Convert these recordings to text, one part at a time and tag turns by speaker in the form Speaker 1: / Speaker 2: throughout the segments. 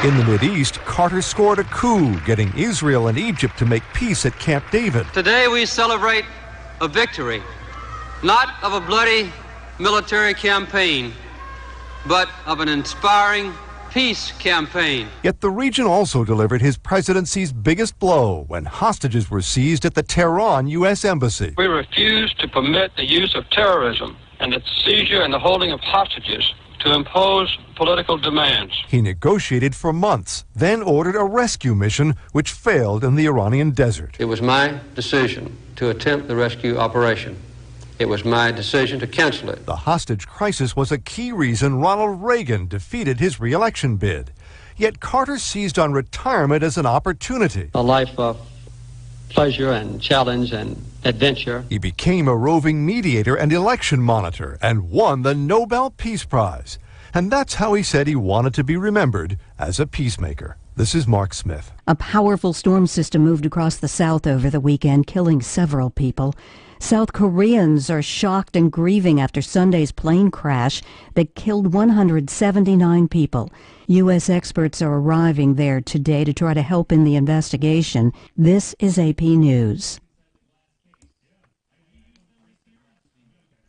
Speaker 1: In the Mideast, Carter scored a coup, getting Israel and Egypt to make peace at Camp David.
Speaker 2: Today we celebrate a victory, not of a bloody military campaign, but of an inspiring peace campaign.
Speaker 1: Yet the region also delivered his presidency's biggest blow when hostages were seized at the Tehran U.S. Embassy.
Speaker 3: We refuse to permit the use of terrorism and the seizure and the holding of hostages to impose political demands.
Speaker 1: He negotiated for months, then ordered a rescue mission, which failed in the Iranian desert.
Speaker 2: It was my decision to attempt the rescue operation. It was my decision to cancel it.
Speaker 1: The hostage crisis was a key reason Ronald Reagan defeated his re-election bid. Yet Carter seized on retirement as an opportunity.
Speaker 2: A life of pleasure and challenge and adventure.
Speaker 1: He became a roving mediator and election monitor and won the Nobel Peace Prize. And that's how he said he wanted to be remembered as a peacemaker. This is Mark Smith.
Speaker 4: A powerful storm system moved across the south over the weekend, killing several people. South Koreans are shocked and grieving after Sunday's plane crash that killed 179 people. U.S. experts are arriving there today to try to help in the investigation. This is AP News.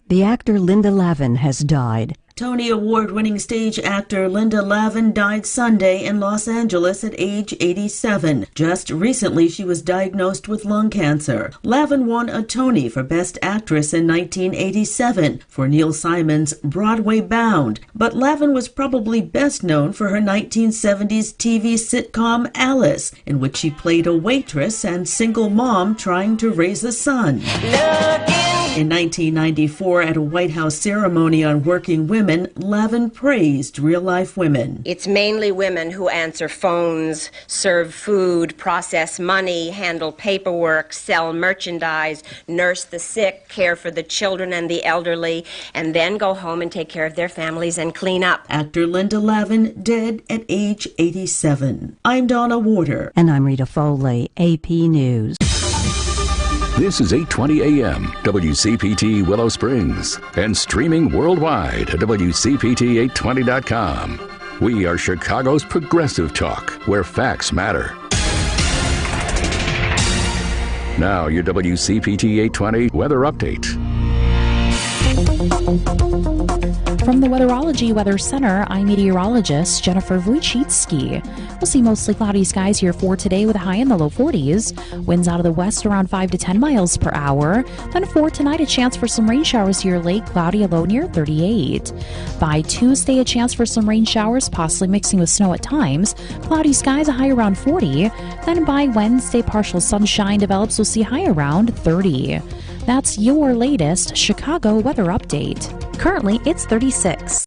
Speaker 4: The actor Linda Lavin has died.
Speaker 5: Tony Award-winning stage actor Linda Lavin died Sunday in Los Angeles at age 87. Just recently, she was diagnosed with lung cancer. Lavin won a Tony for Best Actress in 1987 for Neil Simon's Broadway Bound. But Lavin was probably best known for her 1970s TV sitcom Alice, in which she played a waitress and single mom trying to raise a son. In 1994, at a White House ceremony on working women, Lavin praised real-life women.
Speaker 6: It's mainly women who answer phones, serve food, process money, handle paperwork, sell merchandise, nurse the sick, care for the children and the elderly, and then go home and take care of their families and clean up.
Speaker 5: Actor Linda Lavin, dead at age 87. I'm Donna Warder.
Speaker 4: And I'm Rita Foley, AP News.
Speaker 7: This is 820 AM, WCPT Willow Springs, and streaming worldwide at WCPT820.com. We are Chicago's progressive talk, where facts matter. Now, your WCPT 820 weather update.
Speaker 8: From the Weatherology Weather Center, I'm meteorologist Jennifer Wojcicki. We'll see mostly cloudy skies here for today with a high in the low 40s. Winds out of the west around 5 to 10 miles per hour. Then for tonight, a chance for some rain showers here late, cloudy, a low near 38. By Tuesday, a chance for some rain showers, possibly mixing with snow at times. Cloudy skies, a high around 40. Then by Wednesday, partial sunshine develops. We'll see high around 30. That's your latest Chicago weather update. Currently, it's 36.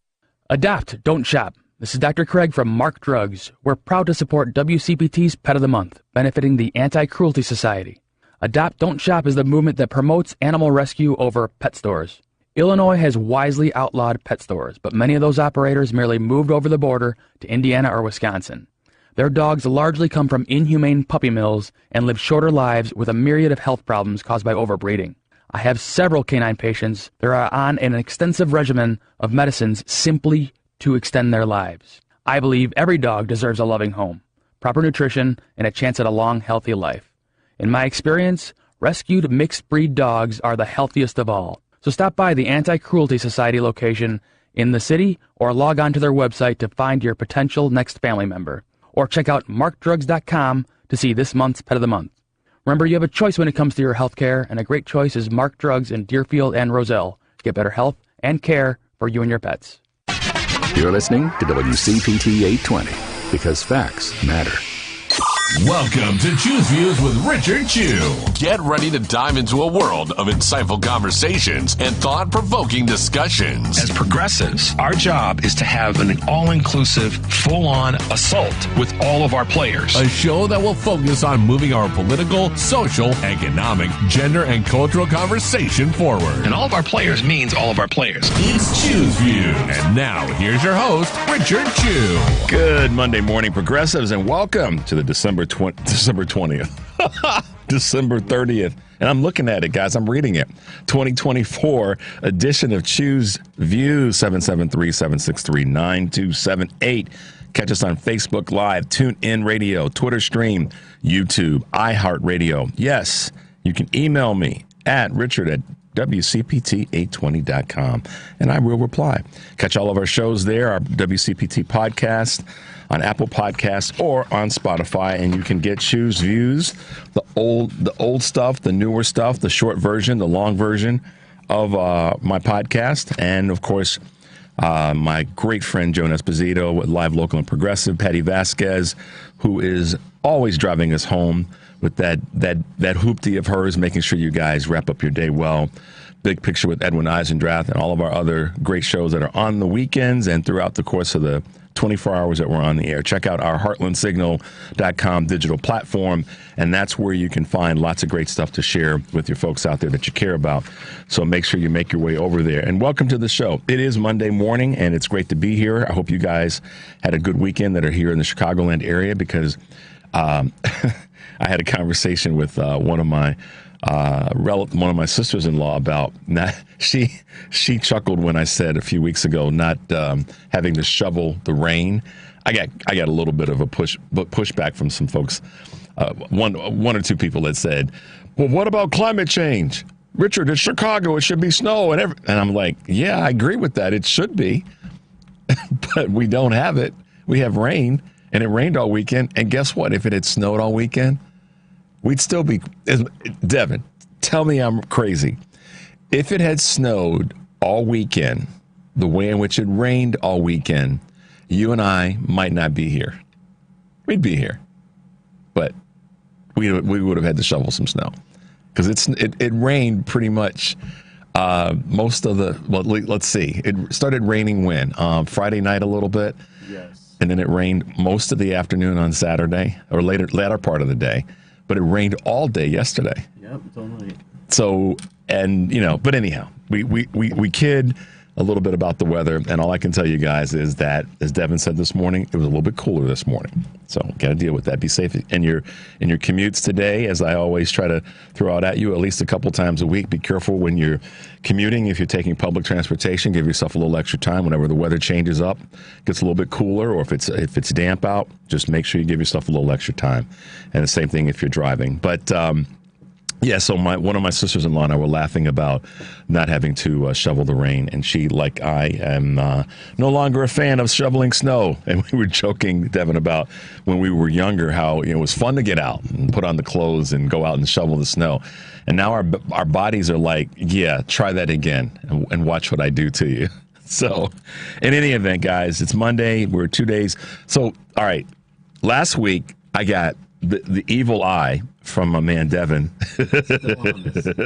Speaker 9: Adopt, don't shop. This is Dr. Craig from Mark Drugs. We're proud to support WCPT's Pet of the Month, benefiting the Anti-Cruelty Society. Adopt, don't shop is the movement that promotes animal rescue over pet stores. Illinois has wisely outlawed pet stores, but many of those operators merely moved over the border to Indiana or Wisconsin. Their dogs largely come from inhumane puppy mills and live shorter lives with a myriad of health problems caused by overbreeding. I have several canine patients that are on an extensive regimen of medicines simply to extend their lives. I believe every dog deserves a loving home, proper nutrition, and a chance at a long, healthy life. In my experience, rescued mixed-breed dogs are the healthiest of all. So stop by the Anti-Cruelty Society location in the city or log on to their website to find your potential next family member. Or check out markdrugs.com to see this month's Pet of the Month. Remember, you have a choice when it comes to your health care, and a great choice is Mark Drugs in Deerfield and Roselle to get better health and care for you and your pets.
Speaker 7: You're listening to WCPT 820, because facts matter.
Speaker 10: Welcome to Choose Views with Richard Chew. Get ready to dive into a world of insightful conversations and thought-provoking discussions.
Speaker 11: As progressives, our job is to have an all-inclusive, full-on assault with all of our players.
Speaker 10: A show that will focus on moving our political, social, economic, gender, and cultural conversation forward.
Speaker 11: And all of our players means all of our players.
Speaker 10: It's Choose Views. And now, here's your host, Richard Chew.
Speaker 12: Good Monday morning, progressives, and welcome to the December 20th. December 30th. And I'm looking at it, guys. I'm reading it. 2024 edition of Choose Views, 773-763-9278. Catch us on Facebook Live, TuneIn Radio, Twitter Stream, YouTube, iHeartRadio. Yes, you can email me at richard@wcpt820.com, and I will reply. Catch all of our shows there, our WCPT podcast on Apple Podcasts or on Spotify, and you can get Choose Views, the old stuff, the newer stuff, the short version, the long version of my podcast, and of course, my great friend Joan Esposito with Live, Local, and Progressive, Patty Vasquez, who is always driving us home with that hoopty of hers, making sure you guys wrap up your day well. Big Picture with Edwin Eisendrath and all of our other great shows that are on the weekends and throughout the course of the 24 hours that we're on the air. Check out our heartlandsignal.com digital platform, and that's where you can find lots of great stuff to share with your folks out there that you care about. So make sure you make your way over there. And welcome to the show. It is Monday morning, and it's great to be here. I hope you guys had a good weekend that are here in the Chicagoland area, because I had a conversation with one of my sisters-in-law about she chuckled when I said a few weeks ago not having to shovel the rain. I got a little bit of a pushback from some folks, one or two people that said, "Well, what about climate change, Richard? It's Chicago; it should be snow and I'm like, yeah, I agree with that. It should be, but we don't have it. We have rain, and it rained all weekend. And guess what? If it had snowed all weekend, we'd still be, Devin, tell me I'm crazy. If it had snowed all weekend, the way in which it rained all weekend, you and I might not be here. We'd be here. But we would have had to shovel some snow. Because it rained pretty much most of the, well, let's see. It started raining when? Friday night a little bit. Yes. And then it rained most of the afternoon on Saturday, or latter part of the day. But it rained all day yesterday.
Speaker 13: Yep, totally.
Speaker 12: So, and but anyhow, we kid a little bit about the weather, and all I can tell you guys is that, as Devin said this morning, it was a little bit cooler this morning. So, got to deal with that. Be safe in your commutes today, as I always try to throw out at you at least a couple times a week. Be careful when you're commuting. If you're taking public transportation, give yourself a little extra time whenever the weather changes up, gets a little bit cooler, or if it's damp out, just make sure you give yourself a little extra time. And the same thing if you're driving. But yeah, so one of my sisters-in-law and I were laughing about not having to shovel the rain, and she, like I, am no longer a fan of shoveling snow. And we were joking, Devin, about when we were younger, how it was fun to get out and put on the clothes and go out and shovel the snow. And now our bodies are like, yeah, try that again and watch what I do to you. So, in any event, guys, it's Monday. We're 2 days. So, all right, last week I got the evil eye from my man Devin.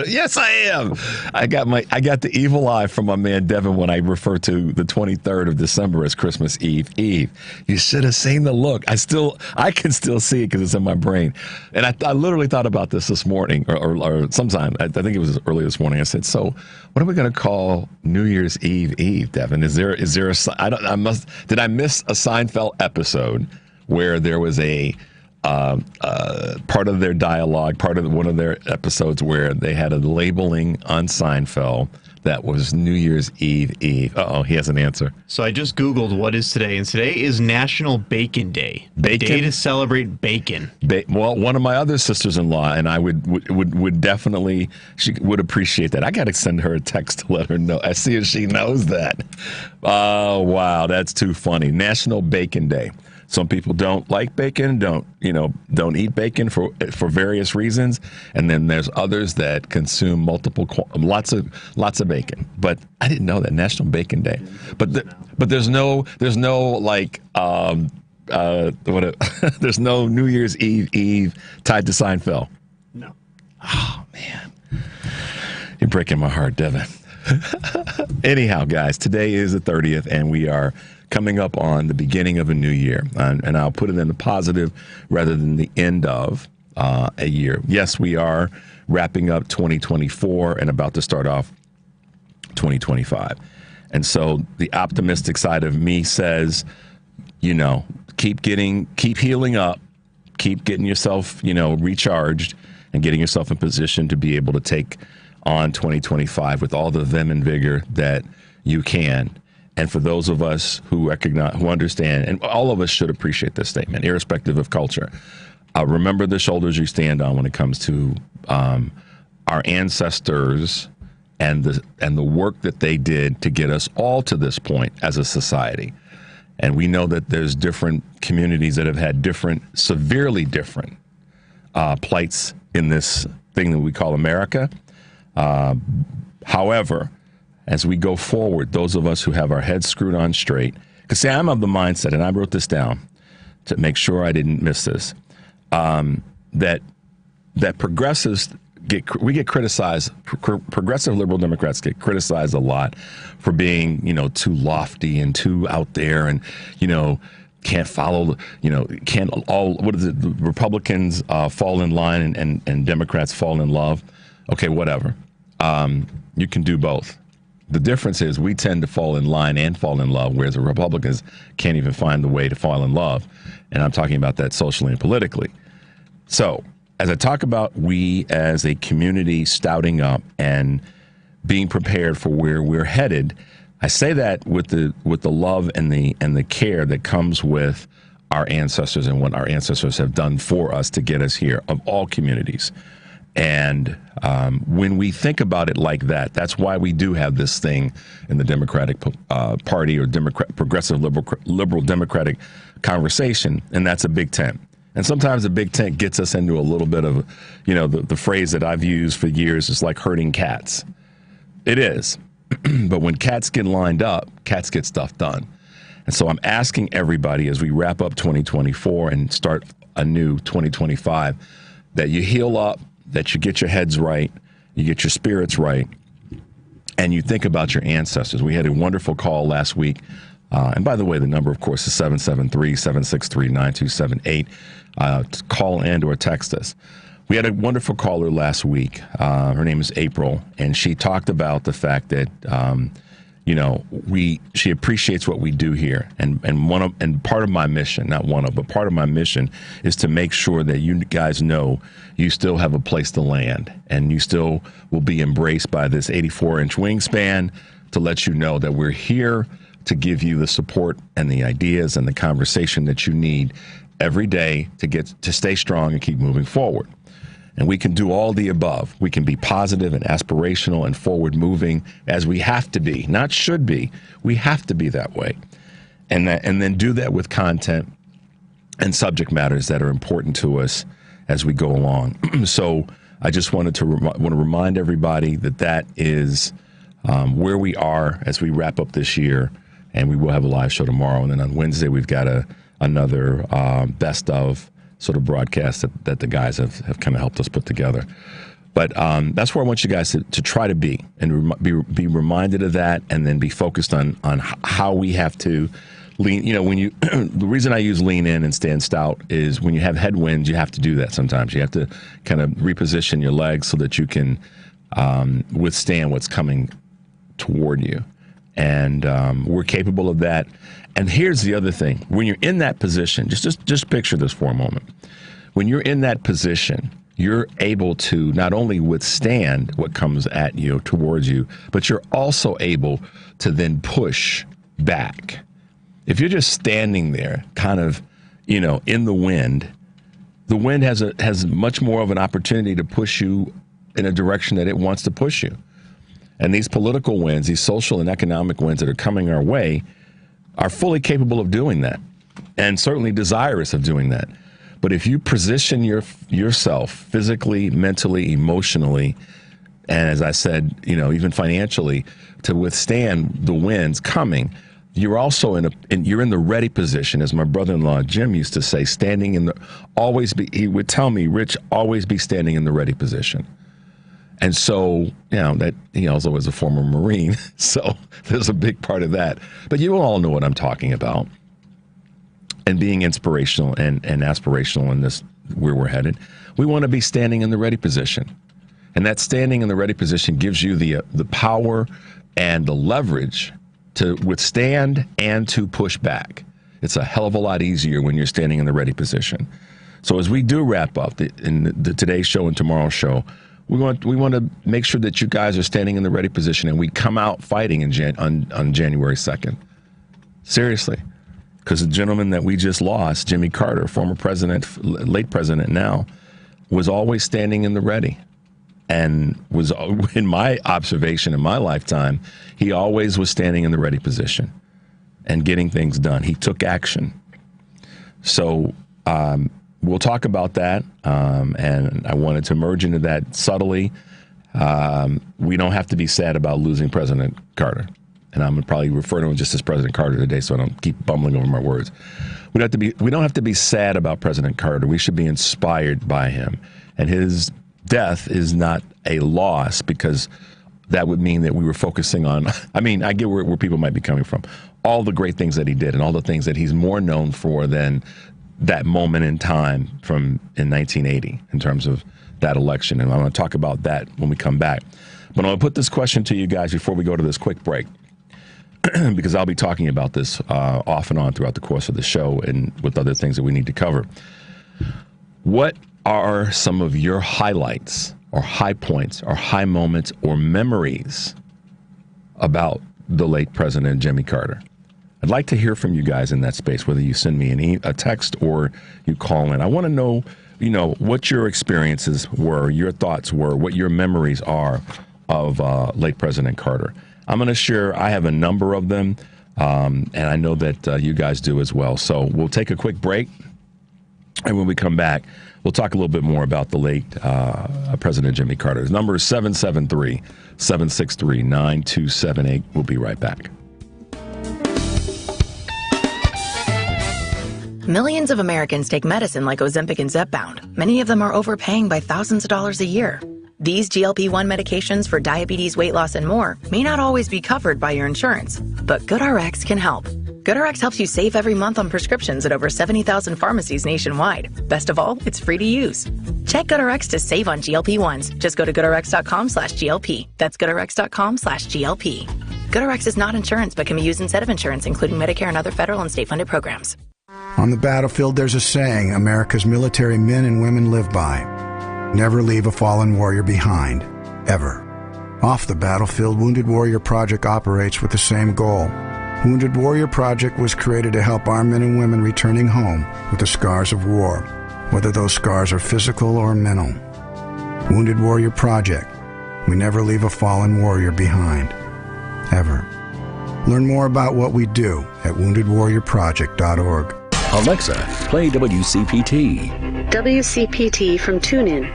Speaker 12: Yes, I am. I got the evil eye from my man Devin when I refer to the 23rd of December as Christmas Eve. You should have seen the look. I can still see it because it's in my brain. And I literally thought about this morning, or sometime. I think it was early this morning. I said, so what are we going to call New Year's Eve, Devin? Did I miss a Seinfeld episode where there was a part of their dialogue, part of one of their episodes where they had a labeling on Seinfeld that was New Year's Eve. Uh-oh, he has an answer.
Speaker 13: So I just Googled what is today, and today is National Bacon Day.
Speaker 12: Bacon?
Speaker 13: Day to celebrate bacon.
Speaker 12: Well, one of my other sisters-in-law, and I would definitely, she would appreciate that. I got to send her a text to let her know. I see if she knows that. Oh, wow, that's too funny. National Bacon Day. Some people don't like bacon, don't eat bacon for various reasons, and then there's others that consume lots of bacon. But I didn't know that, National Bacon Day. But there's no like there's no New Year's Eve tied to Seinfeld.
Speaker 13: No.
Speaker 12: Oh man, you're breaking my heart, Devin. Anyhow, guys, today is the 30th, and we are coming up on the beginning of a new year, and I'll put it in the positive rather than the end of a year. Yes, we are wrapping up 2024 and about to start off 2025. And so the optimistic side of me says, keep healing up, keep getting yourself, recharged and getting yourself in position to be able to take on 2025 with all the vim and vigor that you can. And for those of us who recognize, who understand, and all of us should appreciate this statement, irrespective of culture. Remember the shoulders you stand on when it comes to our ancestors and the work that they did to get us all to this point as a society. And we know that there's different communities that have had different, severely different plights in this thing that we call America. However, as we go forward, those of us who have our heads screwed on straight, because see, I'm of the mindset, and I wrote this down to make sure I didn't miss this, that progressives get criticized. Progressive liberal Democrats get criticized a lot for being, too lofty and too out there, and can't follow, can't all. What is it? The Republicans fall in line and Democrats fall in love. Okay, whatever. You can do both. The difference is we tend to fall in line and fall in love, whereas the Republicans can't even find the way to fall in love. And I'm talking about that socially and politically. So as I talk about we as a community stouting up and being prepared for where we're headed, I say that with the love and the care that comes with our ancestors and what our ancestors have done for us to get us here, of all communities. And when we think about it like that, that's why we do have this thing in the Democratic Party or progressive liberal Democratic conversation, and that's a big tent. And sometimes the big tent gets us into a little bit of, the phrase that I've used for years is like herding cats. It is. But when cats get lined up, cats get stuff done. And so I'm asking everybody as we wrap up 2024 and start a new 2025 that you heal up, that you get your heads right, you get your spirits right, and you think about your ancestors. We had a wonderful call last week. And by the way, the number, of course, is 773-763-9278. To call and or text us. We had a wonderful caller last week. Her name is April, and she talked about the fact that, she appreciates what we do here. And part of my mission, but part of my mission is to make sure that you guys know you still have a place to land and you still will be embraced by this 84-inch wingspan to let you know that we're here to give you the support and the ideas and the conversation that you need every day to stay strong and keep moving forward. And we can do all the above. We can be positive and aspirational and forward moving as we have to be, not should be. We have to be that way. And then do that with content and subject matters that are important to us as we go along. So I just wanted to remind everybody that is where we are as we wrap up this year. And we will have a live show tomorrow. And then on Wednesday, we've got another best of sort of broadcast that the guys have kind of helped us put together. But that's where I want you guys to try to be and be reminded of that, and then be focused on how we have to lean. The reason I use lean in and stand stout is when you have headwinds, you have to do that sometimes. You have to kind of reposition your legs so that you can withstand what's coming toward you. And we're capable of that. And here's the other thing. When you're in that position, just picture this for a moment. When you're in that position, you're able to not only withstand what comes at you, towards you, but you're also able to then push back. If you're just standing there kind of, in the wind has much more of an opportunity to push you in a direction that it wants to push you. And these political winds, these social and economic winds that are coming our way are fully capable of doing that, and certainly desirous of doing that. But if you position yourself physically, mentally, emotionally, and as I said, even financially, to withstand the winds coming, you're also you're in the ready position, as my brother-in-law Jim used to say, he would tell me, Rich, always be standing in the ready position. And so, that he also was a former Marine, so there's a big part of that. But you all know what I'm talking about. And being inspirational and aspirational in this, where we're headed, we want to be standing in the ready position. And that standing in the ready position gives you the power and the leverage to withstand and to push back. It's a hell of a lot easier when you're standing in the ready position. So as we do wrap up in today's show and tomorrow's show, we want to make sure that you guys are standing in the ready position, and we come out fighting on January 2nd. Seriously. Because the gentleman that we just lost, Jimmy Carter, former president, late president now, was always standing in the ready. And was, in my observation in my lifetime, he always was standing in the ready position and getting things done. He took action. So we'll talk about that. And I wanted to merge into that subtly. We don't have to be sad about losing President Carter. And I'm going to probably refer to him just as President Carter today so I don't keep bumbling over my words. We don't have to be sad about President Carter. We should be inspired by him. And his death is not a loss, because that would mean that we were focusing on, I mean, I get where people might be coming from. All the great things that he did and all the things that he's more known for than that moment in time in 1980 in terms of that election. And I'm going to talk about that when we come back. But I'm going to put this question to you guys before we go to this quick break, because I'll be talking about this off and on throughout the course of the show and with other things that we need to cover. What are some of your highlights or high points or high moments or memories about the late President Jimmy Carter? I'd like to hear from you guys in that space, whether you send me a text or you call in. I want to know, what your experiences were, your thoughts were, what your memories are of late President Carter. I'm going to share, I have a number of them, and I know that you guys do as well. So we'll take a quick break, and when we come back, we'll talk a little bit more about the late President Jimmy Carter. His number is 773-763-9278. We'll be right back.
Speaker 14: Millions of Americans take medicine like Ozempic and Zepbound. Many of them are overpaying by thousands of dollars a year. These GLP-1 medications for diabetes, weight loss, and more may not always be covered by your insurance, but GoodRx can help. GoodRx helps you save every month on prescriptions at over 70,000 pharmacies nationwide. Best of all, it's free to use. Check GoodRx to save on GLP-1s. Just go to GoodRx.com/GLP. That's GoodRx.com/GLP. GoodRx is not insurance, but can be used instead of insurance, including Medicare and other federal and state-funded programs.
Speaker 15: On the battlefield, there's a saying America's military men and women live by. Never leave a fallen warrior behind, ever. Off the battlefield, Wounded Warrior Project operates with the same goal. Wounded Warrior Project was created to help our men and women returning home with the scars of war, whether those scars are physical or mental. Wounded Warrior Project. We never leave a fallen warrior behind, ever. Learn more about what we do at woundedwarriorproject.org.
Speaker 7: Alexa, play WCPT.
Speaker 16: WCPT from TuneIn.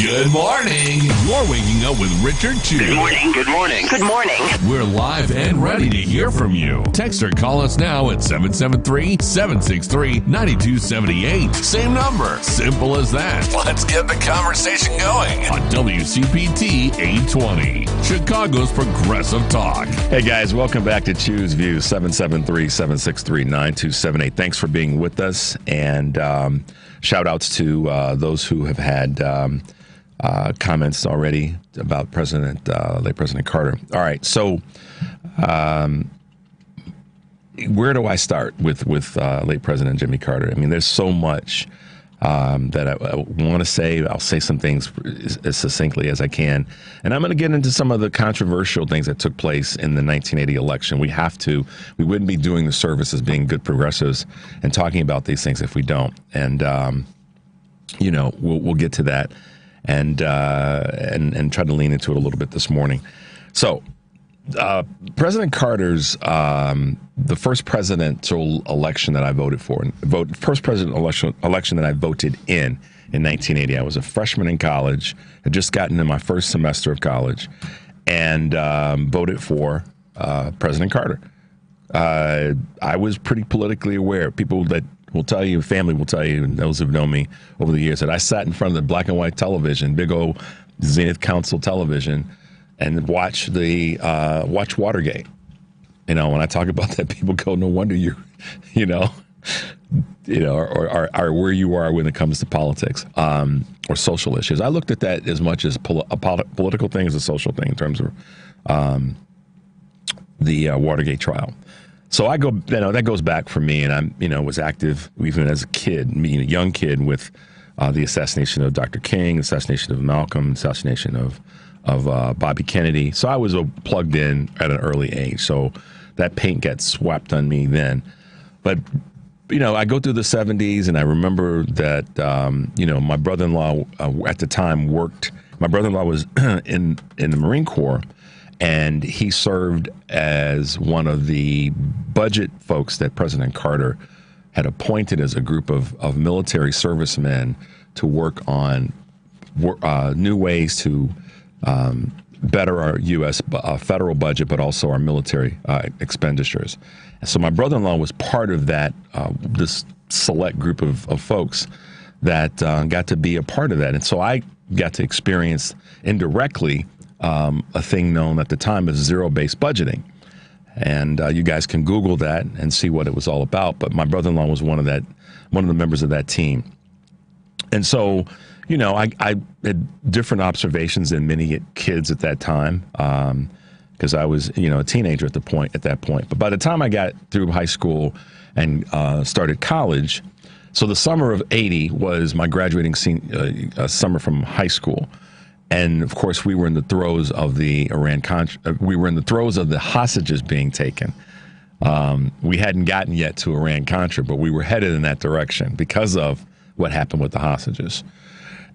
Speaker 10: Good morning. You're waking up with Richard Chew.
Speaker 17: Good morning. Good morning. Good morning.
Speaker 10: We're live and ready to hear from you. Text or call us now at 773-763-9278. Same number. Simple as that. Let's get the conversation going on WCPT 820, Chicago's Progressive Talk.
Speaker 12: Hey guys, welcome back to Chew's Views, 773-763-9278. Thanks for being with us, and shout outs to those who have had comments already about late President Carter. All right, so where do I start with late President Jimmy Carter? I mean, there's so much that I want to say. I'll say some things as succinctly as I can, and I'm going to get into some of the controversial things that took place in the 1980 election. We wouldn't be doing the service as being good progressives and talking about these things if we don't. And we'll get to that and try to lean into it a little bit this morning. So, President Carter's the first presidential election that I voted for, first presidential election that I voted in 1980. I was a freshman in college, had just gotten in my first semester of college, and voted for President Carter. I was pretty politically aware. People that will tell you, family will tell you, and those who've known me over the years, that I sat in front of the black and white television, big old Zenith Council television, and watch Watergate. When I talk about that, people go, "No wonder or where you are when it comes to politics or social issues." I looked at that as much as a political thing as a social thing in terms of the Watergate trial. So I go, that goes back for me, and I'm, was active even as a kid, a young kid, with the assassination of Dr. King, assassination of Malcolm, assassination of Bobby Kennedy. So I was plugged in at an early age. So that paint gets swapped on me then. But, I go through the 70s, and I remember that, my brother-in-law at the time worked. My brother-in-law was in the Marine Corps, and he served as one of the budget folks that President Carter had appointed as a group of military servicemen to work on new ways to better our U.S. Federal budget, but also our military expenditures. So my brother-in-law was part of that, this select group of folks that got to be a part of that. And so I got to experience indirectly a thing known at the time as zero-based budgeting. And you guys can Google that and see what it was all about. But my brother-in-law was one of the members of that team. And so, I had different observations than many kids at that time, because I was, a teenager at that point. But by the time I got through high school and started college, so the summer of '80 was my graduating summer from high school. And of course, we were in the throes of the we were in the throes of the hostages being taken. We hadn't gotten yet to Iran-Contra, but we were headed in that direction because of what happened with the hostages.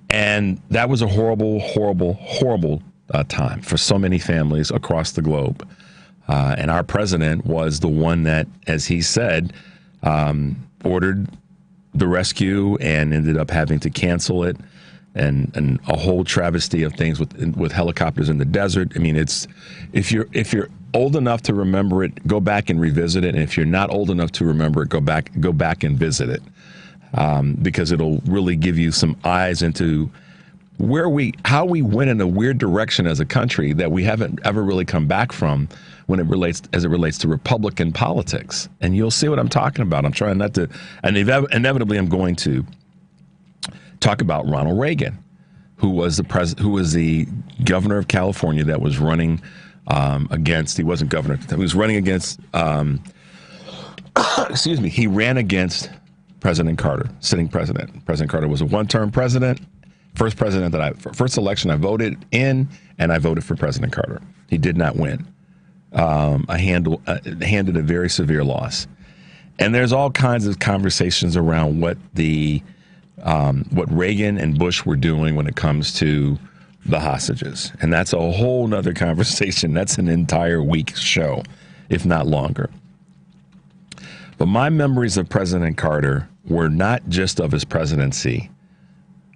Speaker 12: And that was a horrible, horrible, horrible time for so many families across the globe. And our president was the one that, as he said, ordered the rescue and ended up having to cancel it. And a whole travesty of things with helicopters in the desert. I mean, it's if you're old enough to remember it, go back and revisit it. And if you're not old enough to remember it, go back and visit it, because it'll really give you some eyes into how we went in a weird direction as a country that we haven't ever really come back from as it relates to Republican politics. And you'll see what I'm talking about. I'm trying not to, and inevitably I'm going to talk about Ronald Reagan, who was the governor of California that was running against. He wasn't governor. He was running against. Excuse me. He ran against President Carter, sitting president. President Carter was a one-term president. First election I voted in, and I voted for President Carter. He did not win. Handed a very severe loss. And there's all kinds of conversations around what Reagan and Bush were doing when it comes to the hostages. And that's a whole nother conversation. That's an entire week show, if not longer. But my memories of President Carter were not just of his presidency,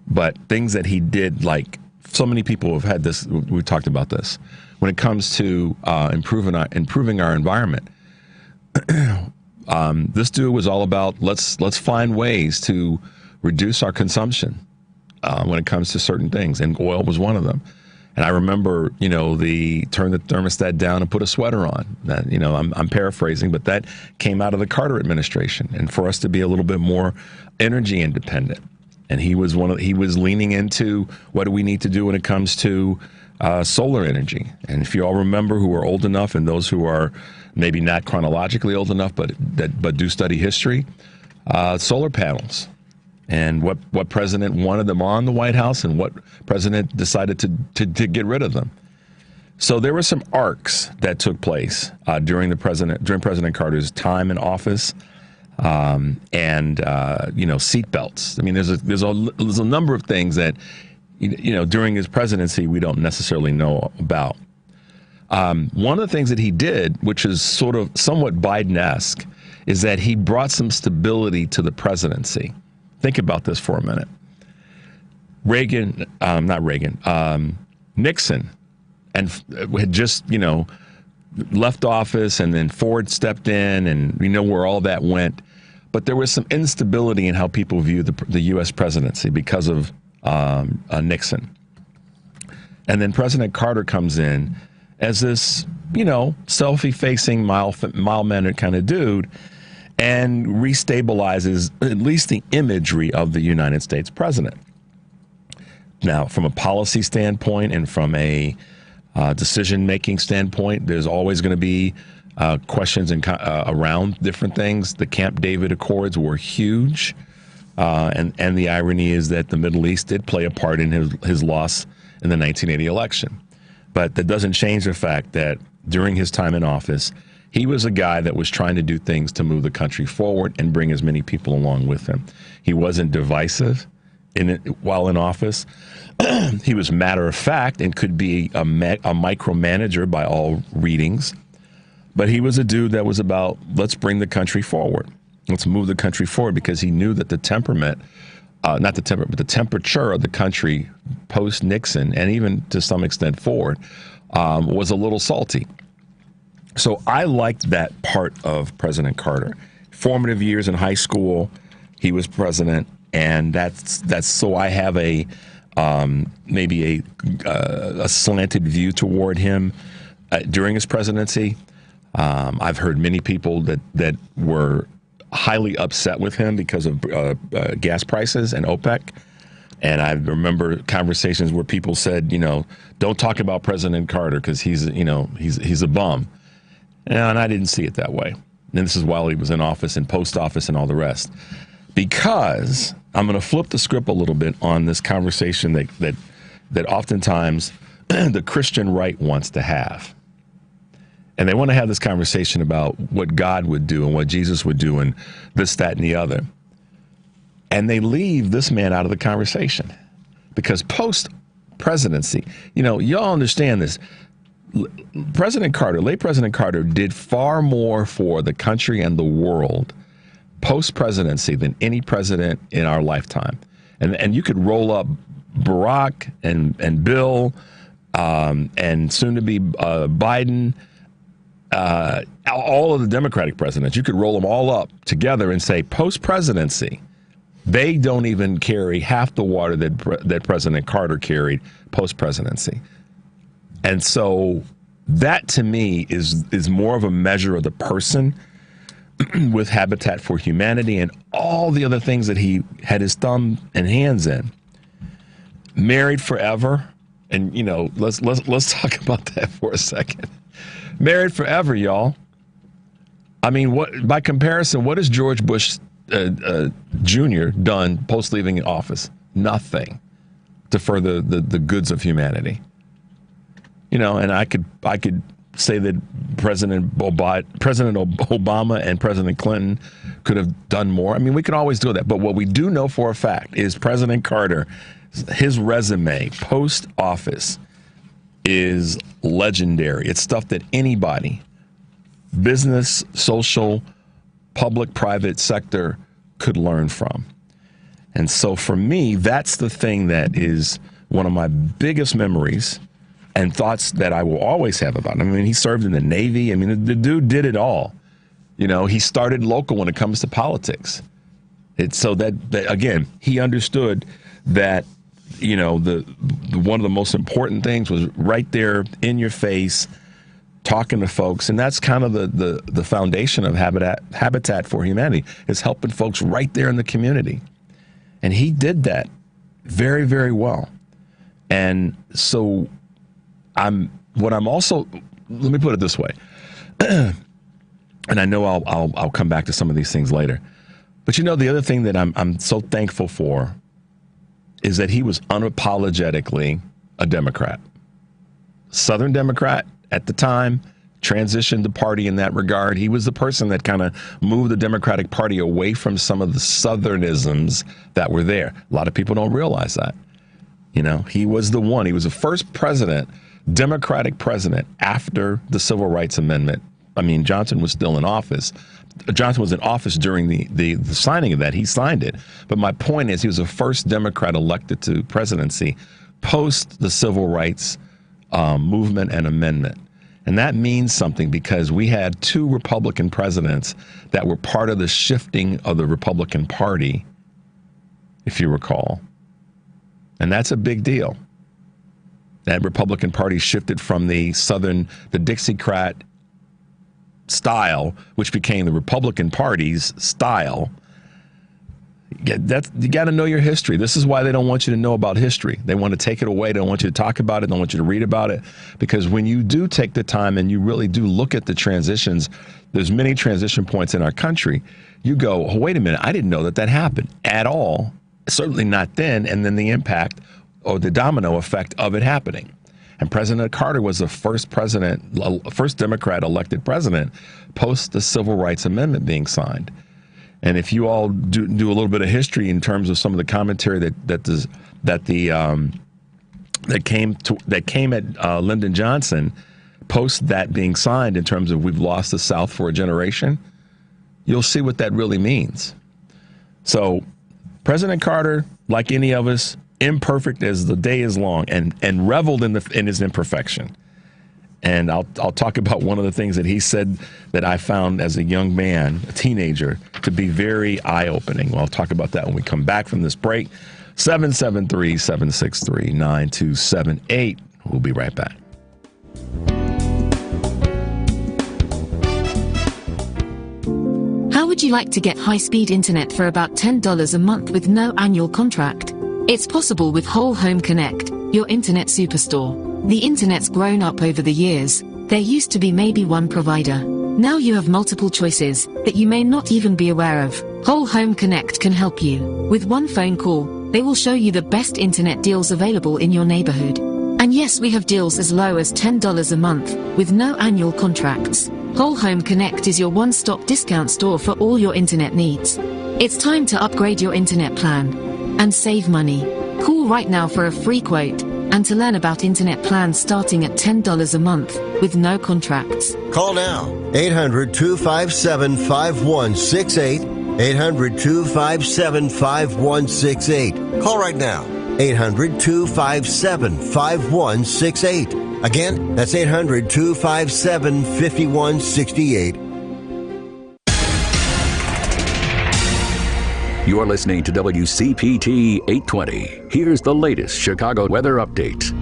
Speaker 12: but things that he did, like so many people have had this, we've talked about this, when it comes to improving our environment. This dude was all about let's find ways to reduce our consumption when it comes to certain things, and oil was one of them. And I remember, the turn the thermostat down and put a sweater on. That, I'm paraphrasing, but that came out of the Carter administration, and for us to be a little bit more energy independent. And he was leaning into what do we need to do when it comes to solar energy. And if you all remember, who are old enough, and those who are maybe not chronologically old enough, but do study history, solar panels. And what president wanted them on the White House, and what president decided to get rid of them. So there were some arcs that took place during President Carter's time in office, and seat belts. I mean, there's a number of things that during his presidency we don't necessarily know about. One of the things that he did, which is somewhat Biden-esque, is that he brought some stability to the presidency. Think about this for a minute. Nixon, and had just, left office, and then Ford stepped in, and we know where all that went. But there was some instability in how people view the U.S. presidency because of Nixon. And then President Carter comes in as this, selfie-facing, mild-mannered kind of dude, and restabilizes at least the imagery of the United States president. Now, from a policy standpoint and from a decision-making standpoint, there's always going to be questions around different things. The Camp David Accords were huge, and the irony is that the Middle East did play a part in his loss in the 1980 election. But that doesn't change the fact that during his time in office, He was a guy that was trying to do things to move the country forward and bring as many people along with him. He wasn't divisive while in office. He was matter of fact and could be a micromanager by all readings. But he was a dude that was about, let's bring the country forward. Let's move the country forward, because he knew that the temperament, not the temperament, but the temperature of the country post-Nixon, and even to some extent forward, was a little salty. So I liked that part of President Carter. Formative years in high school, he was president, and that's so I have maybe a slanted view toward him during his presidency. I've heard many people that were highly upset with him because of gas prices and OPEC. And I remember conversations where people said, don't talk about President Carter because he's a bum. And I didn't see it that way. And this is while he was in office and post office and all the rest. Because I'm going to flip the script a little bit on this conversation that oftentimes the Christian right wants to have. And they want to have this conversation about what God would do and what Jesus would do and this, that, and the other. And they leave this man out of the conversation. Because post-presidency, y'all understand this. Late President Carter did far more for the country and the world post-presidency than any president in our lifetime. And you could roll up Barack and Bill and soon to be Biden, all of the Democratic presidents. You could roll them all up together and say post-presidency, they don't even carry half the water that President Carter carried post-presidency. And so that to me is more of a measure of the person with Habitat for Humanity and all the other things that he had his thumb and hands in. Married forever. And, let's talk about that for a second. Married forever, y'all. I mean, by comparison, what has George Bush Jr. done post leaving office? Nothing to further the goods of humanity. And I could say that President Obama and President Clinton could have done more. I mean, we can always do that. But what we do know for a fact is President Carter, his resume post-office is legendary. It's stuff that anybody, business, social, public, private sector, could learn from. And so for me, that's the thing that is one of my biggest memories and thoughts that I will always have about him. I mean, he served in the Navy. I mean, the dude did it all. He started local when it comes to politics. So that again, he understood that, the one of the most important things was right there in your face, talking to folks. And that's kind of the foundation of Habitat for Humanity, is helping folks right there in the community. And he did that very, very well. And so let me put it this way. And I know I'll come back to some of these things later. But the other thing that I'm so thankful for is that he was unapologetically a Democrat. Southern Democrat at the time, transitioned the party in that regard. He was the person that kind of moved the Democratic Party away from some of the Southernisms that were there. A lot of people don't realize that. He was the one. He was the first president, Democratic president, after the Civil Rights Amendment. I mean, Johnson was still in office. Johnson was in office during the signing of that. He signed it. But my point is, he was the first Democrat elected to presidency post the Civil Rights movement and amendment. And that means something, because we had two Republican presidents that were part of the shifting of the Republican Party, if you recall. And that's a big deal. That Republican Party shifted from the Dixiecrat style, which became the Republican Party's style. You got to know your history. This is why they don't want you to know about history. They want to take it away. They don't want you to talk about it. They don't want you to read about it. Because when you do take the time and you really do look at the transitions, there's many transition points in our country. You go, oh, wait a minute, I didn't know that happened at all. Certainly not then. And then the impact or the domino effect of it happening. And President Carter was the first Democrat elected president post the Civil Rights Amendment being signed. And if you all do a little bit of history in terms of some of the commentary that came at Lyndon Johnson post that being signed in terms of we've lost the South for a generation, you'll see what that really means. So President Carter, like any of us, imperfect as the day is long, and reveled in his imperfection. And I'll talk about one of the things that he said that I found as a young man, a teenager, to be very eye-opening. Well, I'll talk about that when we come back from this break. 773-763-9278. We'll be right back.
Speaker 18: How would you like to get high-speed internet for about $10 a month with no annual contract? It's possible with Whole Home Connect, your internet superstore. The internet's grown up over the years. There used to be maybe one provider. Now you have multiple choices that you may not even be aware of. Whole Home Connect can help you. With one phone call, they will show you the best internet deals available in your neighborhood. And yes, we have deals as low as $10 a month, with no annual contracts. Whole Home Connect is your one-stop discount store for all your internet needs. It's time to upgrade your internet plan and save money. Call right now for a free quote and to learn about internet plans starting at $10 a month with no contracts.
Speaker 19: Call now. 800-257-5168. 800-257-5168. Call right now. 800-257-5168. Again, that's 800-257-5168.
Speaker 7: You're listening to WCPT 820. Here's the latest Chicago weather update.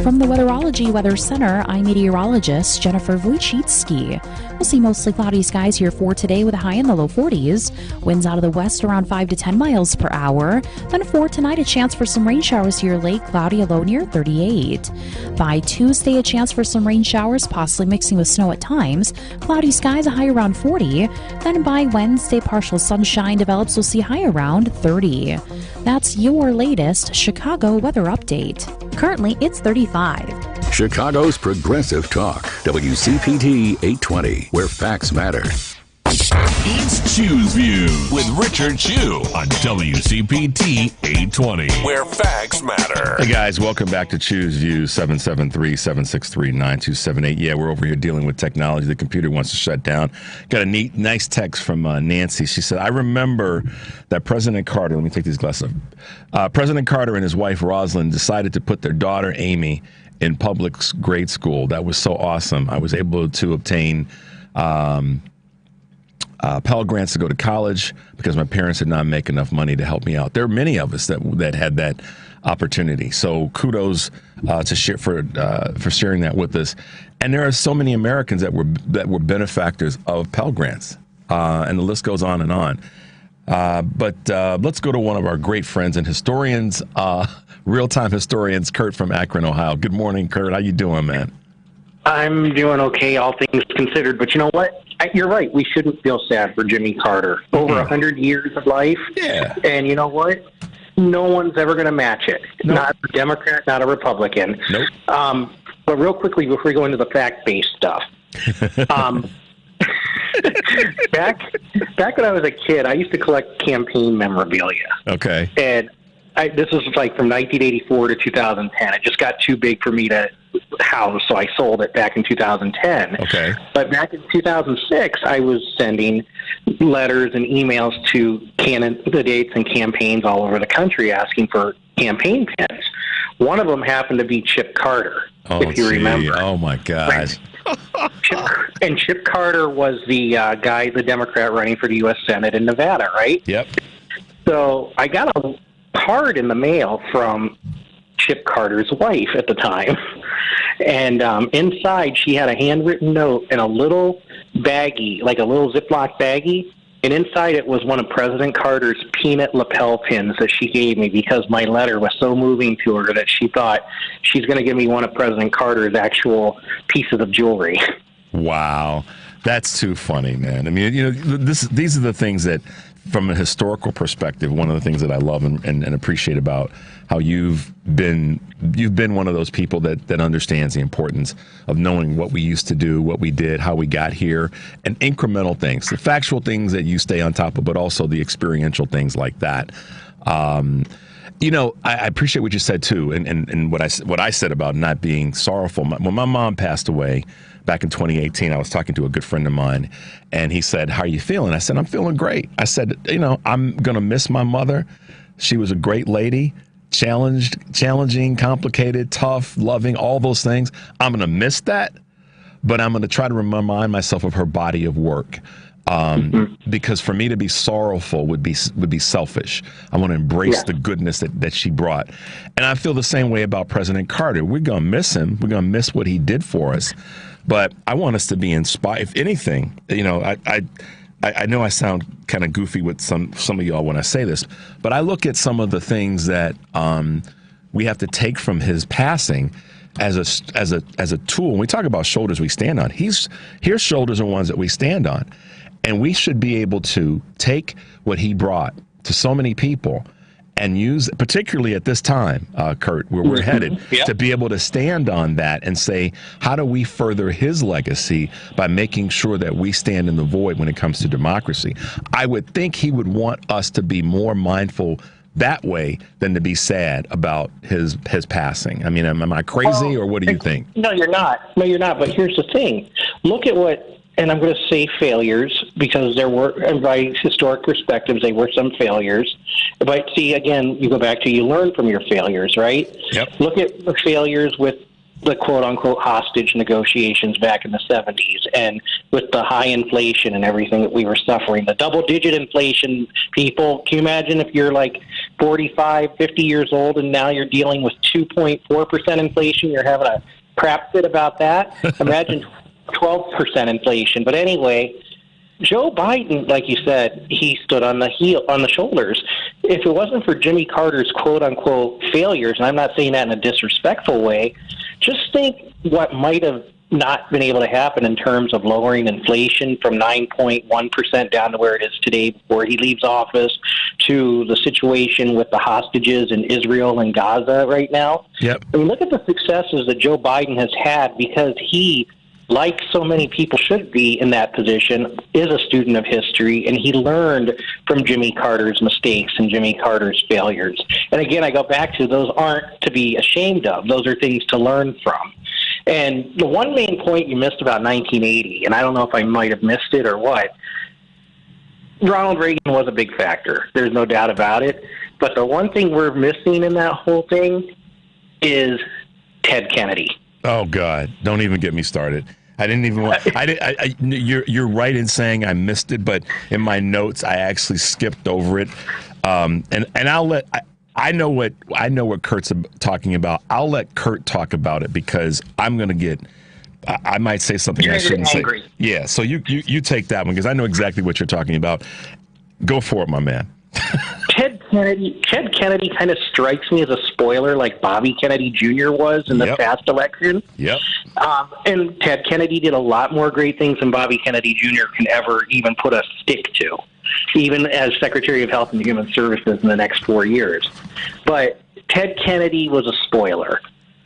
Speaker 8: From the Weatherology Weather Center, I'm meteorologist Jennifer Wojcicki. We'll see mostly cloudy skies here for today with a high in the low 40s. Winds out of the west around 5 to 10 miles per hour. Then for tonight, a chance for some rain showers here late, cloudy, a low near 38. By Tuesday, a chance for some rain showers, possibly mixing with snow at times. Cloudy skies, a high around 40. Then by Wednesday, partial sunshine develops. We'll see high around 30. That's your latest Chicago weather update. Currently, it's 35.
Speaker 7: Chicago's Progressive Talk, WCPT 820, where facts matter.
Speaker 10: It's Choose View with Richard Chew on WCPT 820, where facts matter.
Speaker 12: Hey guys, welcome back to Choose View, 773-763-9278. Yeah, we're over here dealing with technology. The computer wants to shut down. Got a nice text from Nancy. She said, I remember that President Carter, let me take these glasses off. President Carter and his wife Rosalind decided to put their daughter Amy in public grade school. That was so awesome. I was able to obtain Pell Grants to go to college because my parents did not make enough money to help me out. There are many of us that had that opportunity. So kudos for sharing that with us. And there are so many Americans that were benefactors of Pell Grants, and the list goes on and on. But let's go to one of our great friends and historians, real-time historians, Kurt from Akron, Ohio. Good morning, Kurt. How you doing, man?
Speaker 20: I'm doing okay, all things considered. But you know what? You're right. We shouldn't feel sad for Jimmy Carter. Over 100 years of life. Yeah. And you know what? No one's ever going to match it. Nope. Not a Democrat, not a Republican. Nope. But real quickly, before we go into the fact-based stuff, back when I was a kid, I used to collect campaign memorabilia.
Speaker 12: Okay.
Speaker 20: And this was like from 1984 to 2010. It just got too big for me to house, so I sold it back in 2010.
Speaker 12: Okay.
Speaker 20: But back in 2006, I was sending letters and emails to candidates and campaigns all over the country asking for campaign pins. One of them happened to be Chip Carter, if you remember.
Speaker 12: Oh, my gosh.
Speaker 20: Chip Carter was the guy, the Democrat running for the U.S. Senate in Nevada, right?
Speaker 12: Yep.
Speaker 20: So I got a card in the mail from Chip Carter's wife at the time. And inside, she had a handwritten note in a little baggie, like a little Ziploc baggie. And inside it was one of President Carter's peanut lapel pins that she gave me because my letter was so moving to her that she thought she's going to give me one of President Carter's actual pieces of jewelry.
Speaker 12: Wow. That's too funny, man. I mean, these are the things that, from a historical perspective, one of the things that I love and appreciate about how you've been one of those people that understands the importance of knowing what we used to do, what we did, how we got here, and incremental things, the factual things that you stay on top of, but also the experiential things like that. I appreciate what you said too, and what I said about not being sorrowful. When my mom passed away back in 2018, I was talking to a good friend of mine, and he said, "How are you feeling?" I said, "I'm feeling great." I said, "I'm gonna miss my mother. She was a great lady, challenging, complicated, tough, loving, all those things. I'm gonna miss that, but I'm gonna try to remind myself of her body of work." Because for me to be sorrowful would be selfish. I want to embrace the goodness that she brought. And I feel the same way about President Carter. We're going to miss him. We're going to miss what he did for us. But I want us to be inspired. If anything, I know I sound kind of goofy with some of y'all when I say this, but I look at some of the things that we have to take from his passing as a tool. When we talk about shoulders we stand on, his shoulders are ones that we stand on. And we should be able to take what he brought to so many people and use, particularly at this time, Kurt, where we're headed, to be able to stand on that and say, how do we further his legacy by making sure that we stand in the void when it comes to democracy? I would think he would want us to be more mindful that way than to be sad about his passing. I mean, am I crazy, or what do you think?
Speaker 20: No, you're not. No, you're not. But here's the thing. Look at what, and I'm going to say failures because there were, by historic perspectives, they were some failures. But see, again, you go back to you learn from your failures, right?
Speaker 12: Yep.
Speaker 20: Look at the failures with the quote-unquote hostage negotiations back in the 70s and with the high inflation and everything that we were suffering. The double-digit inflation, people, can you imagine if you're like 45, 50 years old and now you're dealing with 2.4% inflation, you're having a crap fit about that? Imagine 12% inflation. But anyway, Joe Biden, like you said, he stood on the shoulders. If it wasn't for Jimmy Carter's quote-unquote failures, and I'm not saying that in a disrespectful way, just think what might have not been able to happen in terms of lowering inflation from 9.1% down to where it is today before he leaves office, to the situation with the hostages in Israel and Gaza right now.
Speaker 12: Yep.
Speaker 20: I mean, look at the successes that Joe Biden has had because he, like so many people should be in that position, is a student of history, and he learned from Jimmy Carter's mistakes and Jimmy Carter's failures. And again, I go back to those aren't to be ashamed of. Those are things to learn from. And the one main point you missed about 1980, and I don't know if I might have missed it or what, Ronald Reagan was a big factor. There's no doubt about it. But the one thing we're missing in that whole thing is Ted Kennedy.
Speaker 12: Oh God! Don't even get me started. I didn't even want. You're right in saying I missed it, but in my notes I actually skipped over it. And I'll let. I know what Kurt's talking about. I'll let Kurt talk about it because I'm going to get. I might say something I shouldn't say. Yeah. So you take that one because I know exactly what you're talking about. Go for it, my man.
Speaker 20: Ted Kennedy kind of strikes me as a spoiler like Bobby Kennedy Jr. was in the past election.
Speaker 12: Yep.
Speaker 20: And Ted Kennedy did a lot more great things than Bobby Kennedy Jr. can ever even put a stick to, even as Secretary of Health and Human Services in the next 4 years. But Ted Kennedy was a spoiler,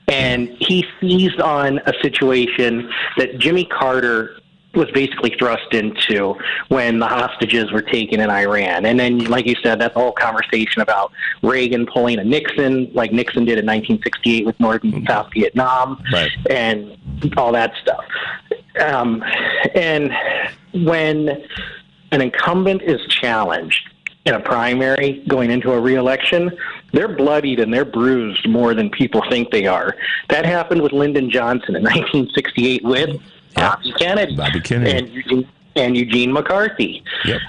Speaker 20: and he seized on a situation that Jimmy Carter was basically thrust into when the hostages were taken in Iran. And then, like you said, that whole conversation about Reagan pulling a Nixon, like Nixon did in 1968 with North and South Vietnam, and all that stuff. And when an incumbent is challenged in a primary going into a re-election, they're bloodied and they're bruised more than people think they are. That happened with Lyndon Johnson in 1968 with Bobby Kennedy and Eugene McCarthy.
Speaker 12: Yep.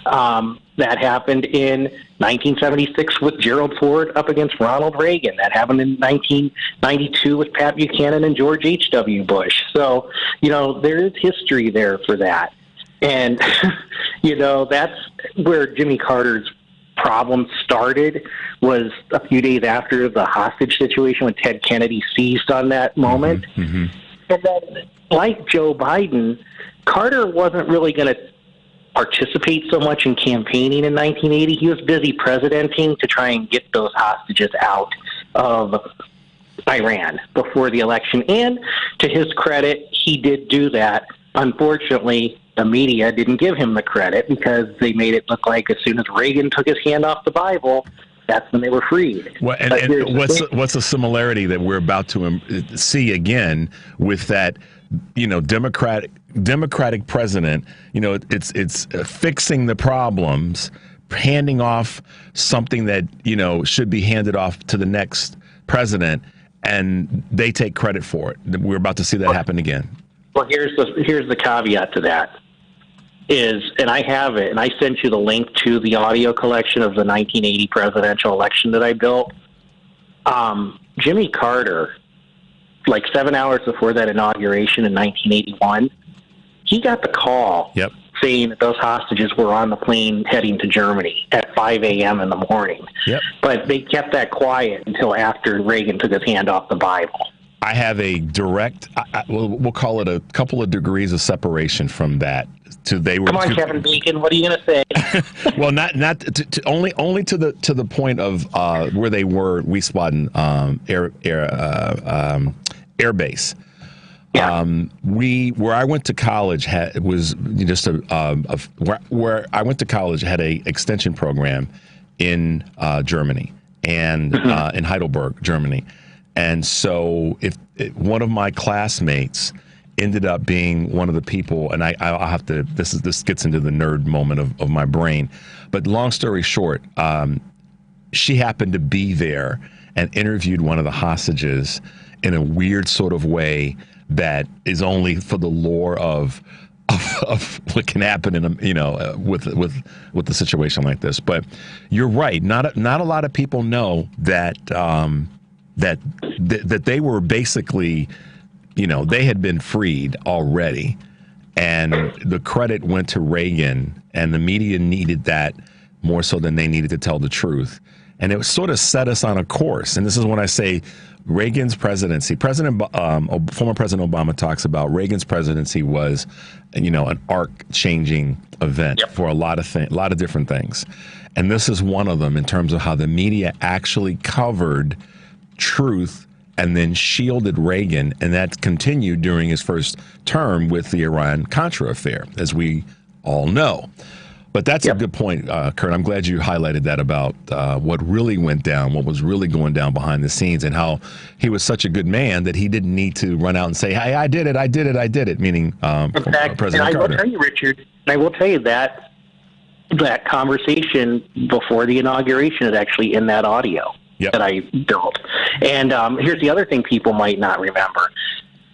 Speaker 20: That happened in 1976 with Gerald Ford up against Ronald Reagan. That happened in 1992 with Pat Buchanan and George H.W. Bush. So, there is history there for that. And, that's where Jimmy Carter's problem started, was a few days after the hostage situation when Ted Kennedy seized on that moment.
Speaker 12: Mm-hmm.
Speaker 20: And then, like Joe Biden, Carter wasn't really going to participate so much in campaigning in 1980. He was busy presidenting to try and get those hostages out of Iran before the election. And to his credit, he did do that. Unfortunately, the media didn't give him the credit because they made it look like as soon as Reagan took his hand off the Bible, that's when they were freed.
Speaker 12: Well, and what's a similarity that we're about to see again with that, Democratic president? It's fixing the problems, handing off something that should be handed off to the next president, and they take credit for it. We're about to see that happen again.
Speaker 20: Well, here's the caveat to that. And I have it, and I sent you the link to the audio collection of the 1980 presidential election that I built. Jimmy Carter, like 7 hours before that inauguration in 1981, he got the call saying that those hostages were on the plane heading to Germany at 5 a.m. in the morning.
Speaker 12: Yep.
Speaker 20: But they kept that quiet until after Reagan took his hand off the Bible.
Speaker 12: I have a direct, we'll call it a couple of degrees of separation from that.
Speaker 20: Come on, Kevin Bacon. What are you going to say?
Speaker 12: Well, not only to the point of where they were, Wiesbaden Air Base.
Speaker 20: Yeah.
Speaker 12: Where I went to college was just where I went to college had a extension program in Germany and in Heidelberg, Germany. And so if one of my classmates ended up being one of the people, and I'll have to, this gets into the nerd moment of my brain, but long story short, she happened to be there and interviewed one of the hostages in a weird sort of way that is only for the lore of what can happen in with a situation like this. But you're right, not a lot of people know that that they were basically, they had been freed already, and the credit went to Reagan, and the media needed that more so than they needed to tell the truth. And it sort of set us on a course. And this is when I say Reagan's presidency. Former President Obama talks about Reagan's presidency was, an arc-changing event for a lot of different things. And this is one of them in terms of how the media actually covered truth and then shielded Reagan, and that continued during his first term with the Iran-Contra affair, as we all know. But that's a good point, Kurt. I'm glad you highlighted that about what really went down, what was really going down behind the scenes, and how he was such a good man that he didn't need to run out and say, hey, I did it, meaning President Carter.
Speaker 20: I will tell you, Richard, that conversation before the inauguration is actually in that audio that I built. And here's the other thing people might not remember.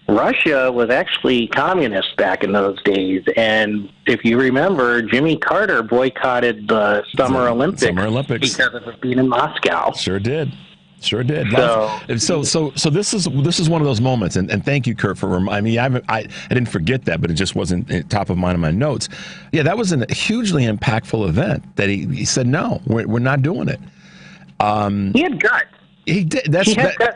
Speaker 20: Russia was actually communist back in those days, and if you remember, Jimmy Carter boycotted the Summer Olympics because of it being in Moscow.
Speaker 12: Sure did. So this is one of those moments, and thank you, Kurt, for reminding me. I didn't forget that, but it just wasn't top of mind in my notes. Yeah, that was a hugely impactful event that he said, no, we're not doing it.
Speaker 20: He had guts.
Speaker 12: He did.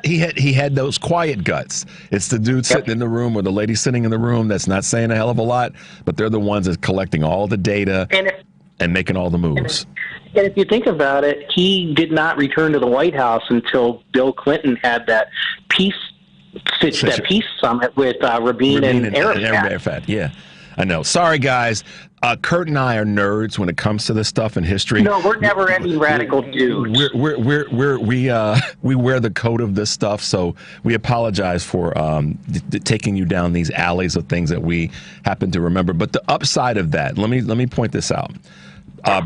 Speaker 12: He had those quiet guts. It's the dude sitting in the room or the lady sitting in the room that's not saying a hell of a lot, but they're the ones that's collecting all the data and making all the moves.
Speaker 20: And if you think about it, he did not return to the White House until Bill Clinton had that peace summit with Rabin and
Speaker 12: Arafat. Yeah, I know. Sorry, guys. Kurt and I are nerds when it comes to this stuff in history.
Speaker 20: No, we're never-ending radical dudes.
Speaker 12: We wear the coat of this stuff, so we apologize for taking you down these alleys of things that we happen to remember. But the upside of that, let me point this out.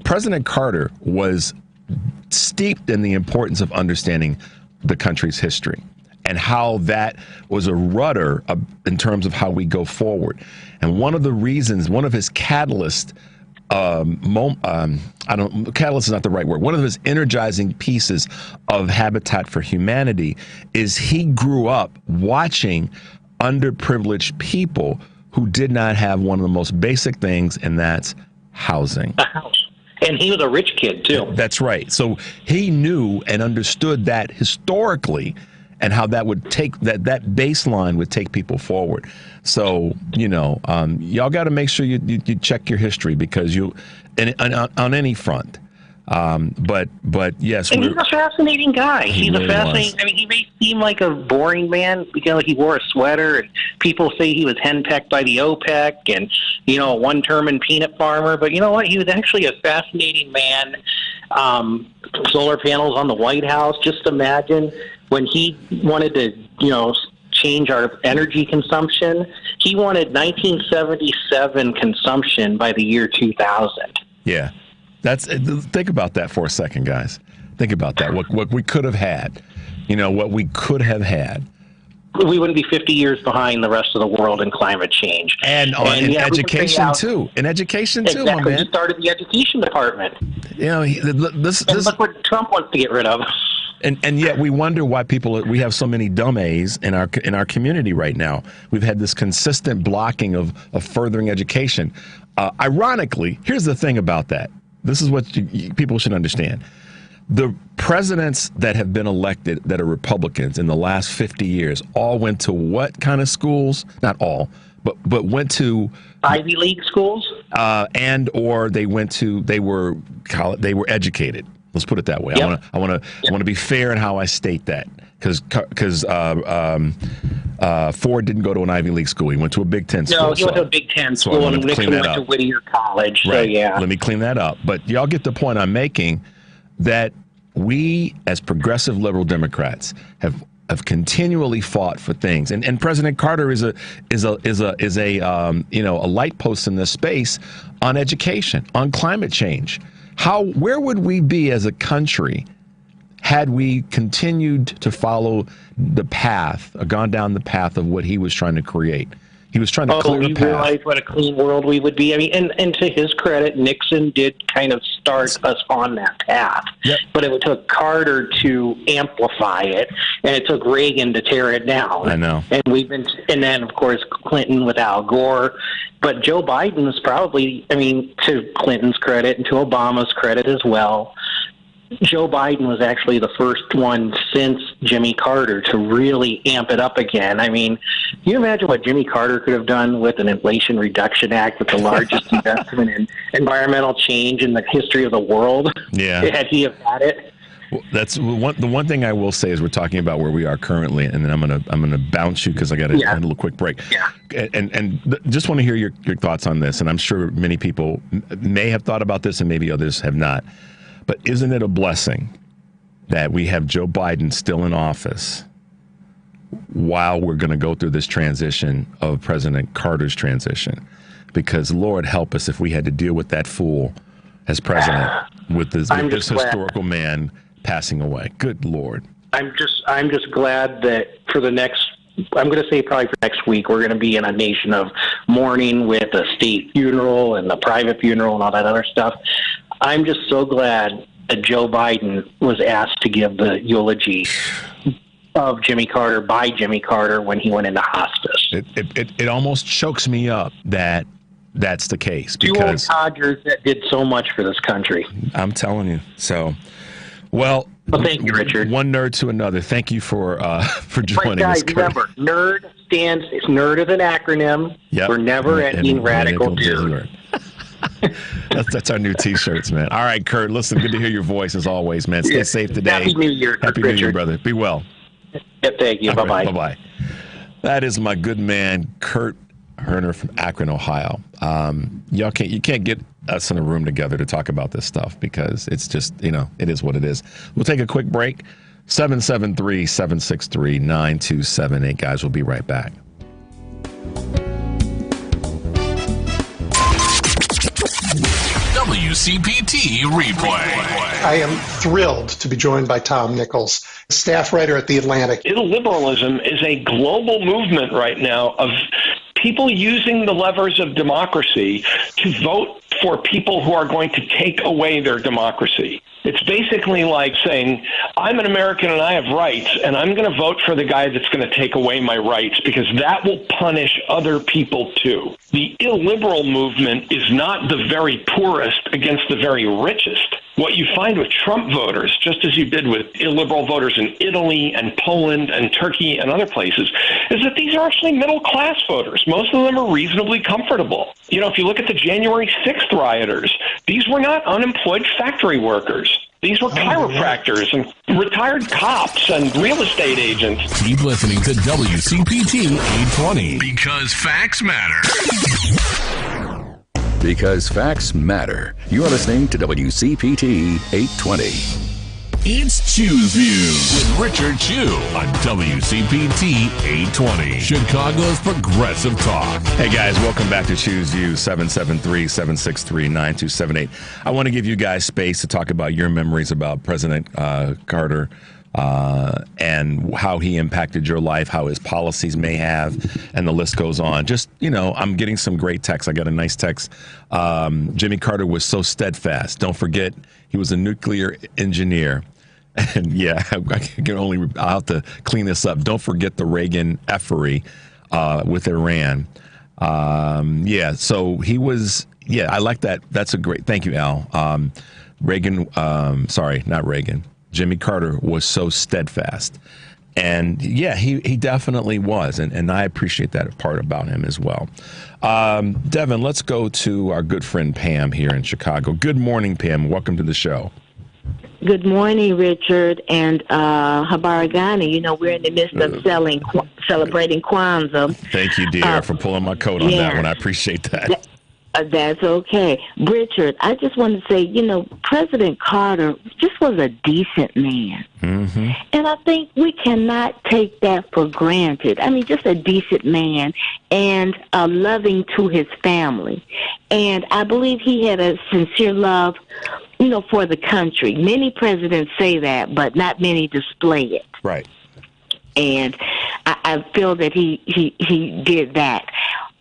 Speaker 12: President Carter was steeped in the importance of understanding the country's history and how that was a rudder in terms of how we go forward. And one of the reasons, one of his catalyst, catalyst is not the right word, one of his energizing pieces of Habitat for Humanity is he grew up watching underprivileged people who did not have one of the most basic things, and that's housing.
Speaker 20: A house. And he was a rich kid, too.
Speaker 12: That's right. So he knew and understood that historically, and how that would take that baseline would take people forward. So, y'all got to make sure you check your history because on any front. But yes,
Speaker 20: and he's a fascinating guy. He's
Speaker 12: really
Speaker 20: a fascinating. I mean, he may seem like a boring man. He wore a sweater, and people say he was henpecked by the OPEC, and a one-term peanut farmer. But you know what? He was actually a fascinating man. Solar panels on the White House. Just imagine when he wanted to, change our energy consumption. He wanted 1977 consumption by the year 2000.
Speaker 12: Yeah. Think about that for a second, guys. Think about that. What we could have had, what we could have had.
Speaker 20: We wouldn't be 50 years behind the rest of the world in climate change.
Speaker 12: And in education, too. In education, too, my man.
Speaker 20: He started the education department.
Speaker 12: Look
Speaker 20: what Trump wants to get rid of.
Speaker 12: And yet we wonder why we have so many dumb A's in our community right now. We've had this consistent blocking of furthering education. Ironically, here's the thing about that. This is what people should understand. The presidents that have been elected that are Republicans in the last 50 years all went to what kind of schools? Not all, but went to
Speaker 20: Ivy League schools,
Speaker 12: or they were educated. Let's put it that way. Yep. I want to be fair in how I state that because Ford didn't go to an Ivy League school. He went to a Big Ten school.
Speaker 20: No, he went to a Big Ten school, and Nixon went to Whittier College.
Speaker 12: Right.
Speaker 20: So, yeah.
Speaker 12: Let me clean that up. But y'all get the point I'm making that we, as progressive liberal Democrats, have continually fought for things, and President Carter is a light post in this space on education, on climate change. Where would we be as a country had we continued to follow the path, or gone down the path of what he was trying to create? He was trying to clear a path.
Speaker 20: You realize what a clean world we would be. I mean, and to his credit, Nixon did kind of start us on that path.
Speaker 12: Yep.
Speaker 20: But it took Carter to amplify it, and it took Reagan to tear it down.
Speaker 12: I know.
Speaker 20: And then of course Clinton with Al Gore. But Joe Biden is probably, to Clinton's credit and to Obama's credit as well, Joe Biden was actually the first one since Jimmy Carter to really amp it up again. I mean, can you imagine what Jimmy Carter could have done with an Inflation Reduction Act, with the largest investment in environmental change in the history of the world?
Speaker 12: Yeah.
Speaker 20: Had he have had it?
Speaker 12: Well, that's the one thing I will say is we're talking about where we are currently, and then I'm gonna bounce you because I got a little quick break.
Speaker 20: Yeah.
Speaker 12: And just want to hear your thoughts on this, and I'm sure many people may have thought about this, and maybe others have not. But isn't it a blessing that we have Joe Biden still in office while we're going to go through this transition of President Carter's transition? Because Lord help us if we had to deal with that fool as president with this historical man passing away. Good Lord.
Speaker 20: I'm just glad that for the next, I'm going to say probably for next week, we're going to be in a nation of mourning with a state funeral and the private funeral and all that other stuff. I'm just so glad that Joe Biden was asked to give the eulogy of Jimmy Carter by Jimmy Carter when he went into hospice.
Speaker 12: It almost chokes me up that that's the case.
Speaker 20: Two old codgers that did so much for this country.
Speaker 12: I'm telling you. So, well,
Speaker 20: thank you, Richard.
Speaker 12: One nerd to another. Thank you for joining us.
Speaker 20: Guys, remember, NERD NERD is an acronym for Never-Ending Radical Dude.
Speaker 12: That's our new T-shirts, man. All right, Kurt, listen, good to hear your voice as always, man. Stay safe today.
Speaker 20: Happy New Year,
Speaker 12: Happy New Year, brother. Be well.
Speaker 20: Yeah, thank you. Bye-bye.
Speaker 12: Right, bye-bye. That is my good man, Kurt Herner from Akron, Ohio. You can't get us in a room together to talk about this stuff because it's just, it is what it is. We'll take a quick break. 773-763-9278. Guys, we'll be right back.
Speaker 10: WCPT replay.
Speaker 21: I am thrilled to be joined by Tom Nichols, staff writer at The Atlantic.
Speaker 22: Illiberalism is a global movement right now of people using the levers of democracy to vote for people who are going to take away their democracy. It's basically like saying, I'm an American and I have rights, and I'm going to vote for the guy that's going to take away my rights because that will punish other people too. The illiberal movement is not the very poorest against the very richest. What you find with Trump voters, just as you did with illiberal voters in Italy and Poland and Turkey and other places, is that these are actually middle-class voters. Most of them are reasonably comfortable. You know, if you look at the January 6th rioters, these were not unemployed factory workers. These were chiropractors and retired cops and real estate agents.
Speaker 10: Keep listening to WCPT 820. Because facts matter.
Speaker 7: Because facts matter. You are listening to WCPT 820.
Speaker 10: It's Choose Views with Richard Chew on WCPT 820, Chicago's progressive talk.
Speaker 12: Hey guys, welcome back to Choose Views, 773-763-9278. I want to give you guys space to talk about your memories about President Carter and how he impacted your life, how his policies may have, and the list goes on. Just, you know, I'm getting some great texts. I got a nice text. Jimmy Carter was so steadfast. Don't forget, he was a nuclear engineer. And yeah, I'll have to clean this up. Don't forget the Reagan effery with Iran. So he was, I like that. That's a great, thank you, Al. Jimmy Carter was so steadfast. And yeah, he definitely was. And I appreciate that part about him as well. Devin, let's go to our good friend Pam here in Chicago. Good morning, Pam. Welcome to the show.
Speaker 2: Good morning, Richard and Habaragani. You know, we're in the midst of celebrating Kwanzaa.
Speaker 12: Thank you, dear, for pulling my coat on that one. I appreciate that.
Speaker 2: That's okay. Richard, I just want to say, you know, President Carter just was a decent man. Mm-hmm. And I think we cannot take that for granted. I mean, just a decent man and loving to his family. And I believe he had a sincere love, you know, for the country. Many presidents say that, but not many display it.
Speaker 12: Right.
Speaker 2: And I feel that he did that.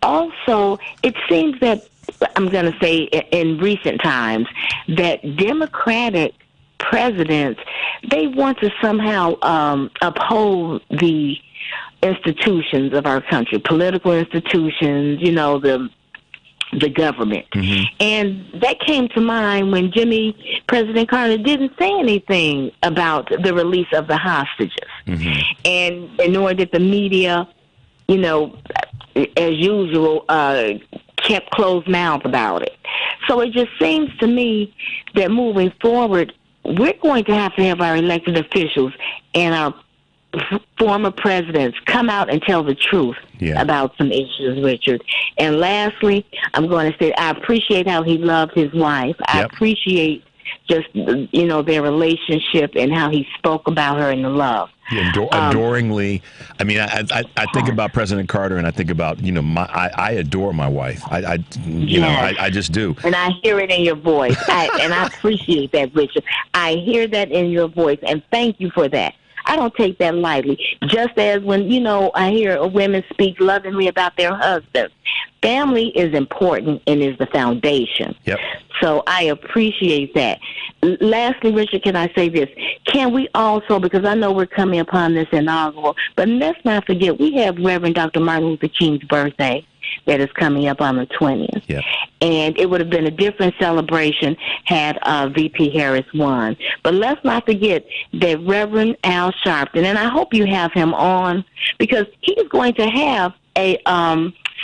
Speaker 2: Also, it seems that, I'm going to say in recent times, that Democratic presidents, they want to somehow uphold the institutions of our country, political institutions, you know, the government. Mm-hmm. And that came to mind when President Carter didn't say anything about the release of the hostages. Mm-hmm. And nor did the media, you know, as usual, kept closed mouth about it. So it just seems to me that moving forward, we're going to have our elected officials and our former presidents come out and tell the truth about some issues, Richard. And lastly, I'm going to say I appreciate how he loved his wife. Yep. I appreciate just, you know, their relationship and how he spoke about her in the love.
Speaker 12: Adoringly. I mean, I think about President Carter and I think about, you know, I adore my wife. I just do.
Speaker 2: And I hear it in your voice. And I appreciate that, Richard. I hear that in your voice, and thank you for that. I don't take that lightly. Just as when, you know, I hear women speak lovingly about their husbands. Family is important and is the foundation. Yep. So I appreciate that. Lastly, Richard, can I say this? Can we also, because I know we're coming upon this inaugural, but let's not forget we have Reverend Dr. Martin Luther King's birthday that is coming up on the 20th. Yep. And it would have been a different celebration had V.P. Harris won. But let's not forget that Reverend Al Sharpton, and I hope you have him on, because he's going to have a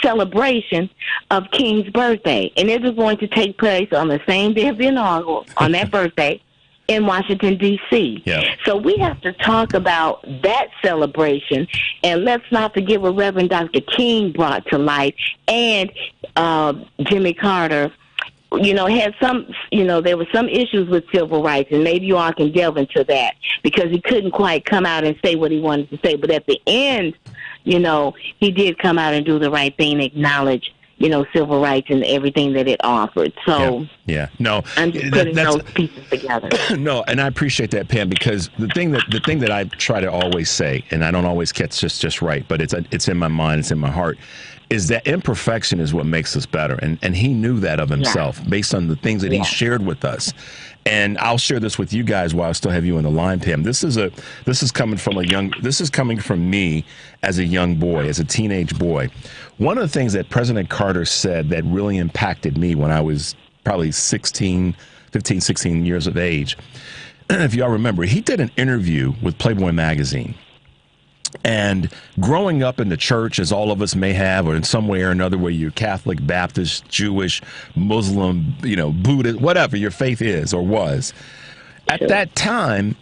Speaker 2: celebration of King's birthday. And it is going to take place on the same day of the inaugural, on that birthday, in Washington, D.C. Yep. So we have to talk about that celebration, and let's not forget what Reverend Dr. King brought to life, and Jimmy Carter, you know, had some, you know, there were some issues with civil rights, and maybe you all can delve into that, because he couldn't quite come out and say what he wanted to say, but at the end, you know, he did come out and do the right thing, acknowledge, you know, civil rights and everything that it offered. So
Speaker 12: no,
Speaker 2: I'm just putting those pieces together.
Speaker 12: No, and I appreciate that, Pam, because the thing that I try to always say, and I don't always catch just right, but it's in my mind, it's in my heart, is that imperfection is what makes us better, and he knew that of himself based on the things that he shared with us. And I'll share this with you guys while I still have you on the line, Pam. This is coming from me as a young boy, as a teenage boy. One of the things that President Carter said that really impacted me when I was probably 16 15, 16 years of age. If y'all remember, he did an interview with Playboy magazine. And growing up in the church, as all of us may have, or in some way or another, where you're Catholic, Baptist, Jewish, Muslim, Buddhist, whatever your faith is or was, at that time,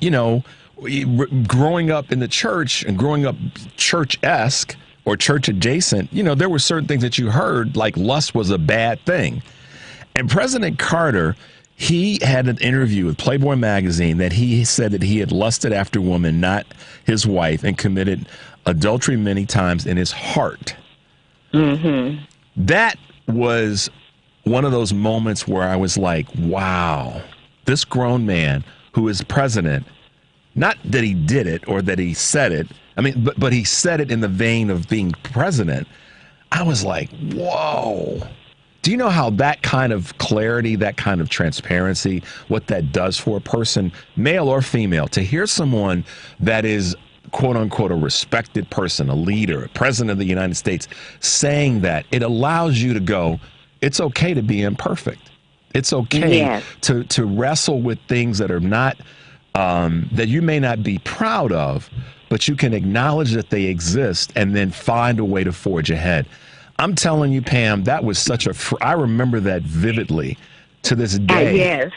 Speaker 12: growing up in the church and growing up church-esque or church adjacent, there were certain things that you heard, like lust was a bad thing. And President Carter, he had an interview with Playboy magazine that he said that he had lusted after a woman, not his wife, and committed adultery many times in his heart.
Speaker 2: Mm-hmm.
Speaker 12: That was one of those moments where I was like, wow, this grown man who is president, not that he did it or that he said it, but he said it in the vein of being president. I was like, whoa. Do you know how that kind of clarity, that kind of transparency, what that does for a person, male or female, to hear someone that is, quote unquote, a respected person, a leader, a president of the United States, saying that, it allows you to go, it's okay to be imperfect. It's okay to wrestle with things that are not, that you may not be proud of, but you can acknowledge that they exist and then find a way to forge ahead. I'm telling you, Pam, that was such I remember that vividly to this day.
Speaker 2: Yes.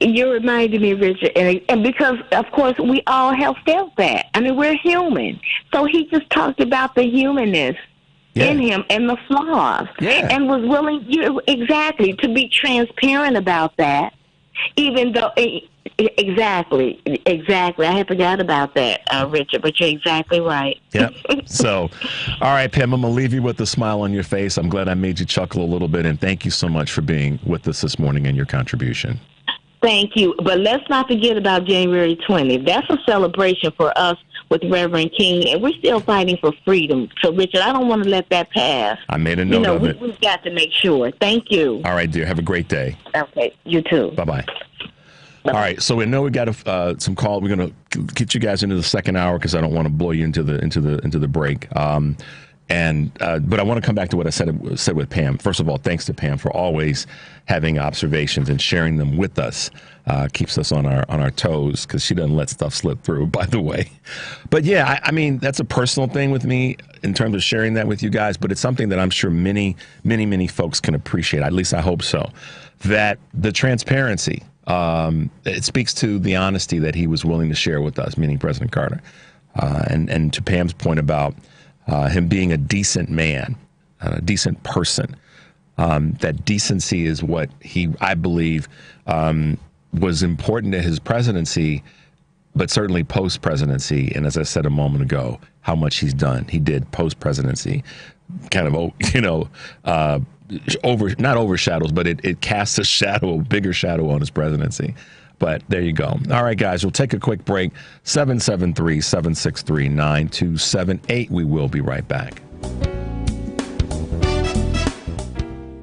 Speaker 2: You reminded me, Richard, and because, of course, we all have felt that. We're human. So he just talked about the humanness in him and the flaws and was willing, exactly, to be transparent about that, even though... Exactly. I had forgot about that, Richard, but you're exactly right.
Speaker 12: Yep. So, all right, Pam, I'm going to leave you with a smile on your face. I'm glad I made you chuckle a little bit, and thank you so much for being with us this morning and your contribution.
Speaker 2: Thank you. But let's not forget about January 20th. That's a celebration for us with Reverend King, and we're still fighting for freedom. So, Richard, I don't want to let that pass.
Speaker 12: I made a note of it.
Speaker 2: We've got to make sure. Thank you.
Speaker 12: All right, dear. Have a great day.
Speaker 2: Okay. You too.
Speaker 12: Bye-bye. All right, so we know we got some call. We're going to get you guys into the second hour because I don't want to blow you into the break. But I want to come back to what I said with Pam. First of all, thanks to Pam for always having observations and sharing them with us. Keeps us on our toes because she doesn't let stuff slip through, by the way. But yeah, that's a personal thing with me in terms of sharing that with you guys. But it's something that I'm sure many, many, many folks can appreciate. At least I hope so. That the transparency. It speaks to the honesty that he was willing to share with us, meaning President Carter. And to Pam's point about him being a decent man, a decent person, that decency is what I believe, was important to his presidency, but certainly post-presidency. And as I said a moment ago, how much he's done. He did post-presidency kind of, not overshadows, but it casts a bigger shadow on his presidency. But there you go. All right, guys, we'll take a quick break. 773-763-9278. We will be right back.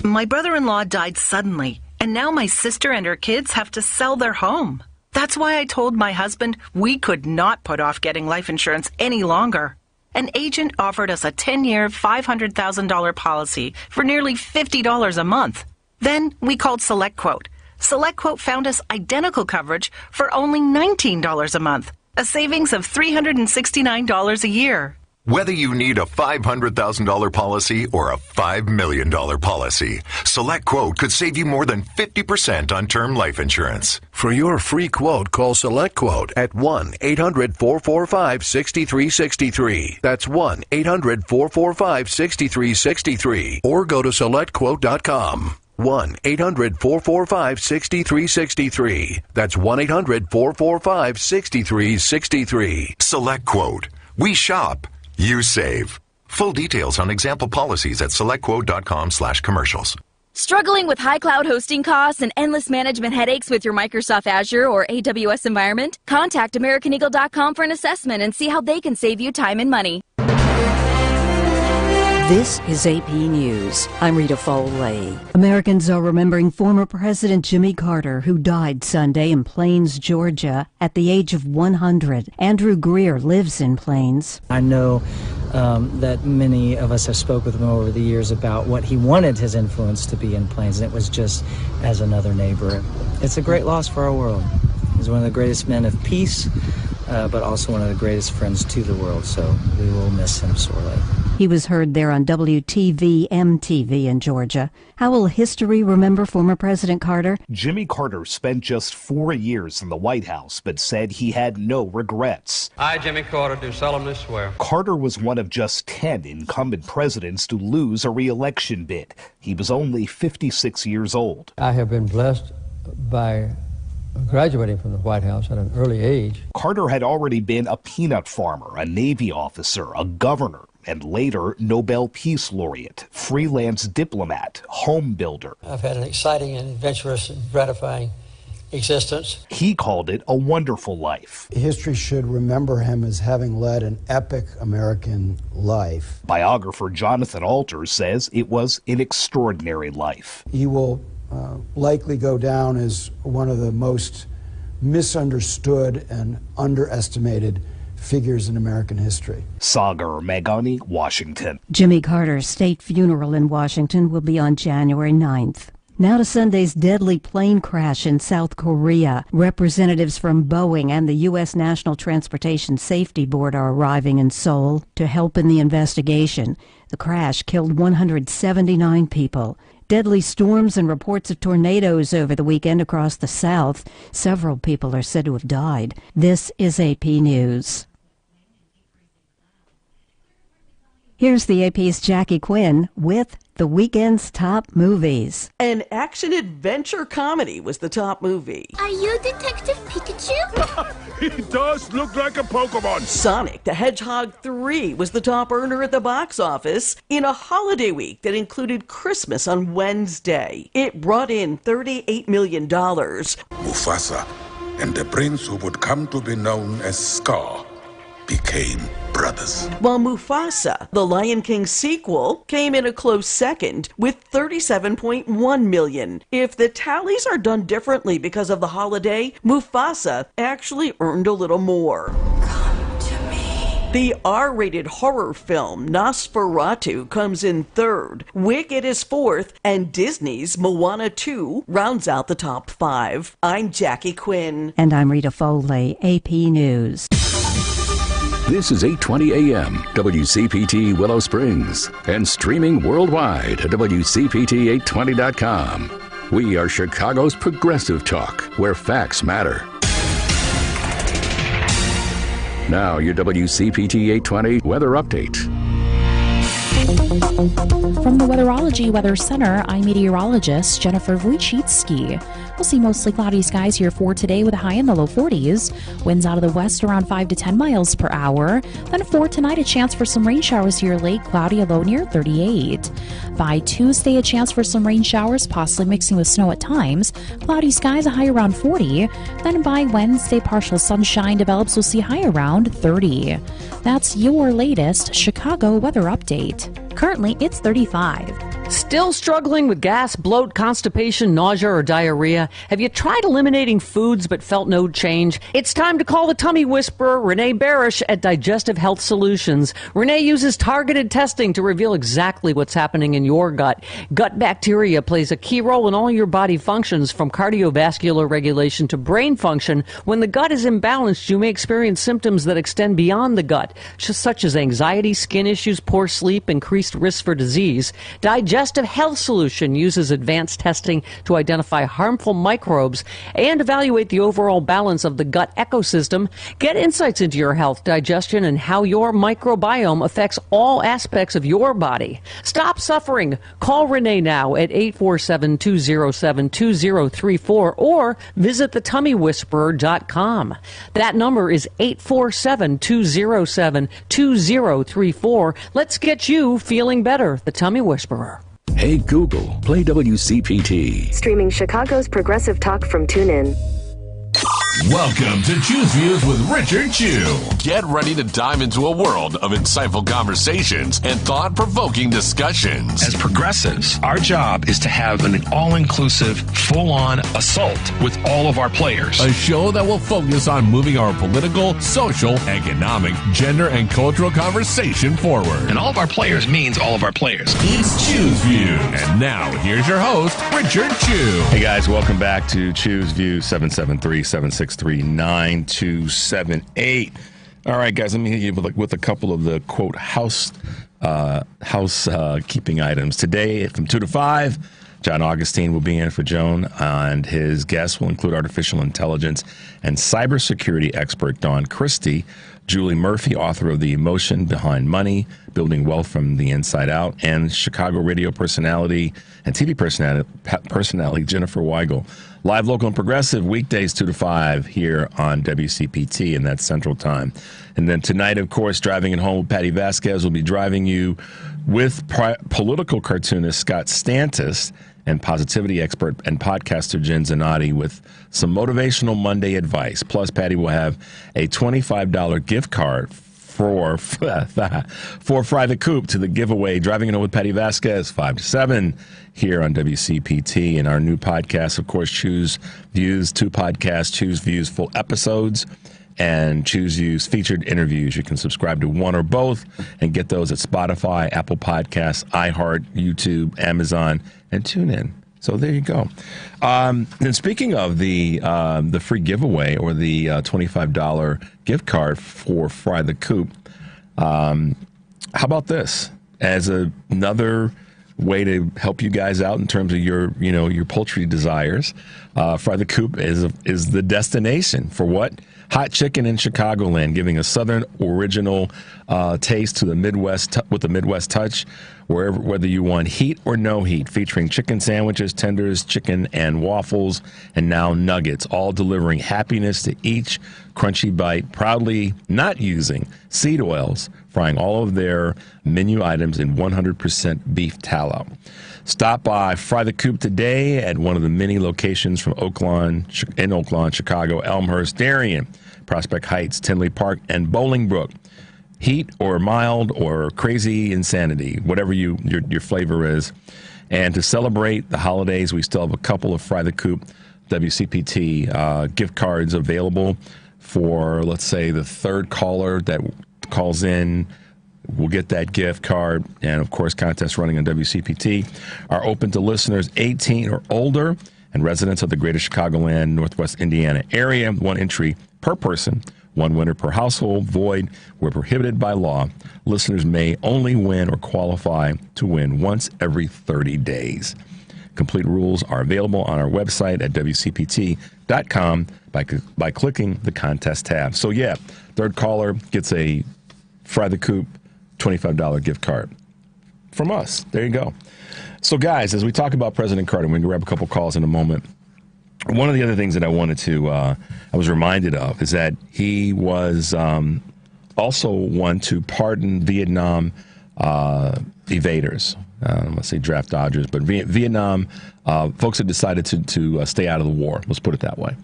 Speaker 1: My brother-in-law died suddenly, and now my sister and her kids have to sell their home. That's why I told my husband we could not put off getting life insurance any longer. An agent offered us a 10-year, $500,000 policy for nearly $50 a month. Then we called SelectQuote. SelectQuote found us identical coverage for only $19 a month, a savings of $369 a year.
Speaker 3: Whether you need a $500,000 policy or a $5 million policy, SelectQuote could save you more than 50% on term life insurance.
Speaker 23: For your free quote, call SelectQuote at 1-800-445-6363. That's 1-800-445-6363. Or go to SelectQuote.com. 1-800-445-6363. That's 1-800-445-6363.
Speaker 3: SelectQuote. We shop. You save. Full details on example policies at selectquote.com/commercials.
Speaker 24: Struggling with high cloud hosting costs and endless management headaches with your Microsoft Azure or AWS environment? Contact AmericanEagle.com for an assessment and see how they can save you time and money.
Speaker 4: This is AP News. I'm Rita Foley. Americans are remembering former President Jimmy Carter, who died Sunday in Plains, Georgia, at the age of 100. Andrew Greer lives in Plains.
Speaker 25: I know
Speaker 5: that many of us have spoke with him over the years about what he wanted his influence to be in Plains, and it was just as another neighbor. It's a great loss for our world. He's one of the greatest men of peace, but also one of the greatest friends to the world, so we will miss him sorely.
Speaker 4: He was heard there on WTV-MTV in Georgia. How will history remember former President Carter?
Speaker 6: Jimmy Carter spent just 4 years in the White House, but said he had no regrets.
Speaker 9: I, Jimmy Carter, do solemnly swear.
Speaker 6: Carter was one of just 10 incumbent presidents to lose a re-election bid. He was only 56 years old.
Speaker 9: I have been blessed by graduating from the White House at an early age.
Speaker 6: Carter had already been a peanut farmer, a Navy officer, a governor, and later Nobel Peace Laureate, freelance diplomat, home builder.
Speaker 9: I've had an exciting and adventurous and gratifying existence.
Speaker 6: He called it a wonderful life.
Speaker 11: History should remember him as having led an epic American life.
Speaker 6: Biographer Jonathan Alter says it was an extraordinary life.
Speaker 11: He will likely go down as one of the most misunderstood and underestimated figures in American history.
Speaker 6: Sagar Magani, Washington.
Speaker 4: Jimmy Carter's state funeral in Washington will be on January 9th. Now to Sunday's deadly plane crash in South Korea. Representatives from Boeing and the U.S. National Transportation Safety Board are arriving in Seoul to help in the investigation. The crash killed 179 people. Deadly storms and reports of tornadoes over the weekend across the South. Several people are said to have died. This is AP News. Here's the AP's Jackie Quinn with the weekend's top movies.
Speaker 25: An action-adventure comedy was the top movie.
Speaker 26: Are you Detective Pikachu?
Speaker 27: He does look like a Pokemon.
Speaker 25: Sonic the Hedgehog 3 was the top earner at the box office in a holiday week that included Christmas on Wednesday. It brought in $38 million.
Speaker 27: Mufasa and the prince who would come to be known as Scar became brothers.
Speaker 25: While Mufasa, the Lion King sequel, came in a close second with $37.1 million. If the tallies are done differently because of the holiday, Mufasa actually earned a little more. Come to me. The R-rated horror film Nosferatu comes in third, Wicked is fourth, and Disney's Moana 2 rounds out the top 5. I'm Jackie Quinn.
Speaker 4: And I'm Rita Foley, AP News.
Speaker 7: This is 820 AM, WCPT Willow Springs, and streaming worldwide at WCPT820.com. We are Chicago's progressive talk, where facts matter. Now, your WCPT 820 weather update.
Speaker 8: From the Weatherology Weather Center, I'm meteorologist Jennifer Wojcicki. We'll see mostly cloudy skies here for today with a high in the low 40s. Winds out of the west around 5 to 10 miles per hour. Then for tonight, a chance for some rain showers here late, cloudy, a low near 38. By Tuesday, a chance for some rain showers, possibly mixing with snow at times. Cloudy skies, a high around 40. Then by Wednesday, partial sunshine develops. We'll see high around 30. That's your latest Chicago weather update. Currently, it's 35.
Speaker 28: Still struggling with gas, bloat, constipation, nausea, or diarrhea? Have you tried eliminating foods but felt no change? It's time to call the tummy whisperer, Renee Barish, at Digestive Health Solutions. Renee uses targeted testing to reveal exactly what's happening in your gut. Gut bacteria plays a key role in all your body functions, from cardiovascular regulation to brain function. When the gut is imbalanced, you may experience symptoms that extend beyond the gut, such as anxiety, skin issues, poor sleep, increased risk for disease. Digestive Health Solution uses advanced testing to identify harmful microbes and evaluate the overall balance of the gut ecosystem. Get insights into your health, digestion, and how your microbiome affects all aspects of your body. Stop suffering. Call Renee now at 847-207-2034 or visit thetummywhisperer.com. That number is 847-207-2034. Let's get you feeling better. The Tummy Whisperer.
Speaker 7: Hey Google, play WCPT.
Speaker 16: Streaming Chicago's progressive talk from TuneIn.
Speaker 10: Welcome to Choose Views with Richard Chew. Get ready to dive into a world of insightful conversations and thought-provoking discussions.
Speaker 13: As progressives, our job is to have an all-inclusive, full-on assault with all of our players.
Speaker 10: A show that will focus on moving our political, social, economic, gender, and cultural conversation forward.
Speaker 13: And all of our players means all of our players.
Speaker 10: It's Choose Views. And now, here's your host, Richard Chew.
Speaker 12: Hey guys, welcome back to Choose Views, 773-763-9278. All right, guys, let me hit you with a couple of the, quote, housekeeping items. Today, from 2 to 5, John Augustine will be in for Joan, and his guests will include artificial intelligence and cybersecurity expert Dawn Christie, Julie Murphy, author of The Emotion Behind Money, Building Wealth from the Inside Out, and Chicago radio personality and TV personality Jennifer Weigel. Live, local, and progressive, weekdays 2 to 5 here on WCPT, and that's Central Time. And then tonight, of course, Driving It Home with Patty Vasquez will be driving you with political cartoonist Scott Stantis and positivity expert and podcaster Jen Zanotti with some motivational Monday advice. Plus, Patty will have a $25 gift card for Fry the Coop to the giveaway. Driving It Home with Patty Vasquez, 5 to 7 here on WCPT. And our new podcast, of course, Choose Views, 2 podcasts, Choose Views full episodes, and Choose Views featured interviews. You can subscribe to one or both and get those at Spotify, Apple Podcasts, iHeart, YouTube, Amazon, and TuneIn. So there you go. And speaking of the free giveaway or the $25 gift card for Fry the Coop, how about this as another way to help you guys out in terms of your poultry desires? Fry the Coop is the destination for what? Hot chicken in Chicagoland, giving a Southern original taste to the Midwest with the Midwest touch, whether you want heat or no heat, featuring chicken sandwiches, tenders, chicken and waffles, and now nuggets, all delivering happiness to each crunchy bite, proudly not using seed oils, frying all of their menu items in 100% beef tallow. Stop by Fry the Coop today at one of the many locations from Oaklawn, Chicago, Elmhurst, Darien, Prospect Heights, Tinley Park, and Bolingbrook. Heat or mild or crazy insanity, whatever your flavor is. And to celebrate the holidays, we still have a couple of Fry the Coop WCPT gift cards available for, let's say, the third caller that calls in. We'll get that gift card. And, of course, contests running on WCPT are open to listeners 18 or older and residents of the greater Chicagoland, Northwest Indiana area. 1 entry per person, 1 winner per household. Void where prohibited by law. Listeners may only win or qualify to win once every 30 days. Complete rules are available on our website at WCPT.com by clicking the contest tab. So, yeah, third caller gets a Fry the Coop $25 gift card from us. There you go. So, guys, as we talk about President Carter, we're going to grab a couple calls in a moment. One of the other things that I wanted to, I was reminded of, is that he was also one to pardon Vietnam evaders. Let's say draft dodgers, but Vietnam folks have decided to stay out of the war. Let's put it that way.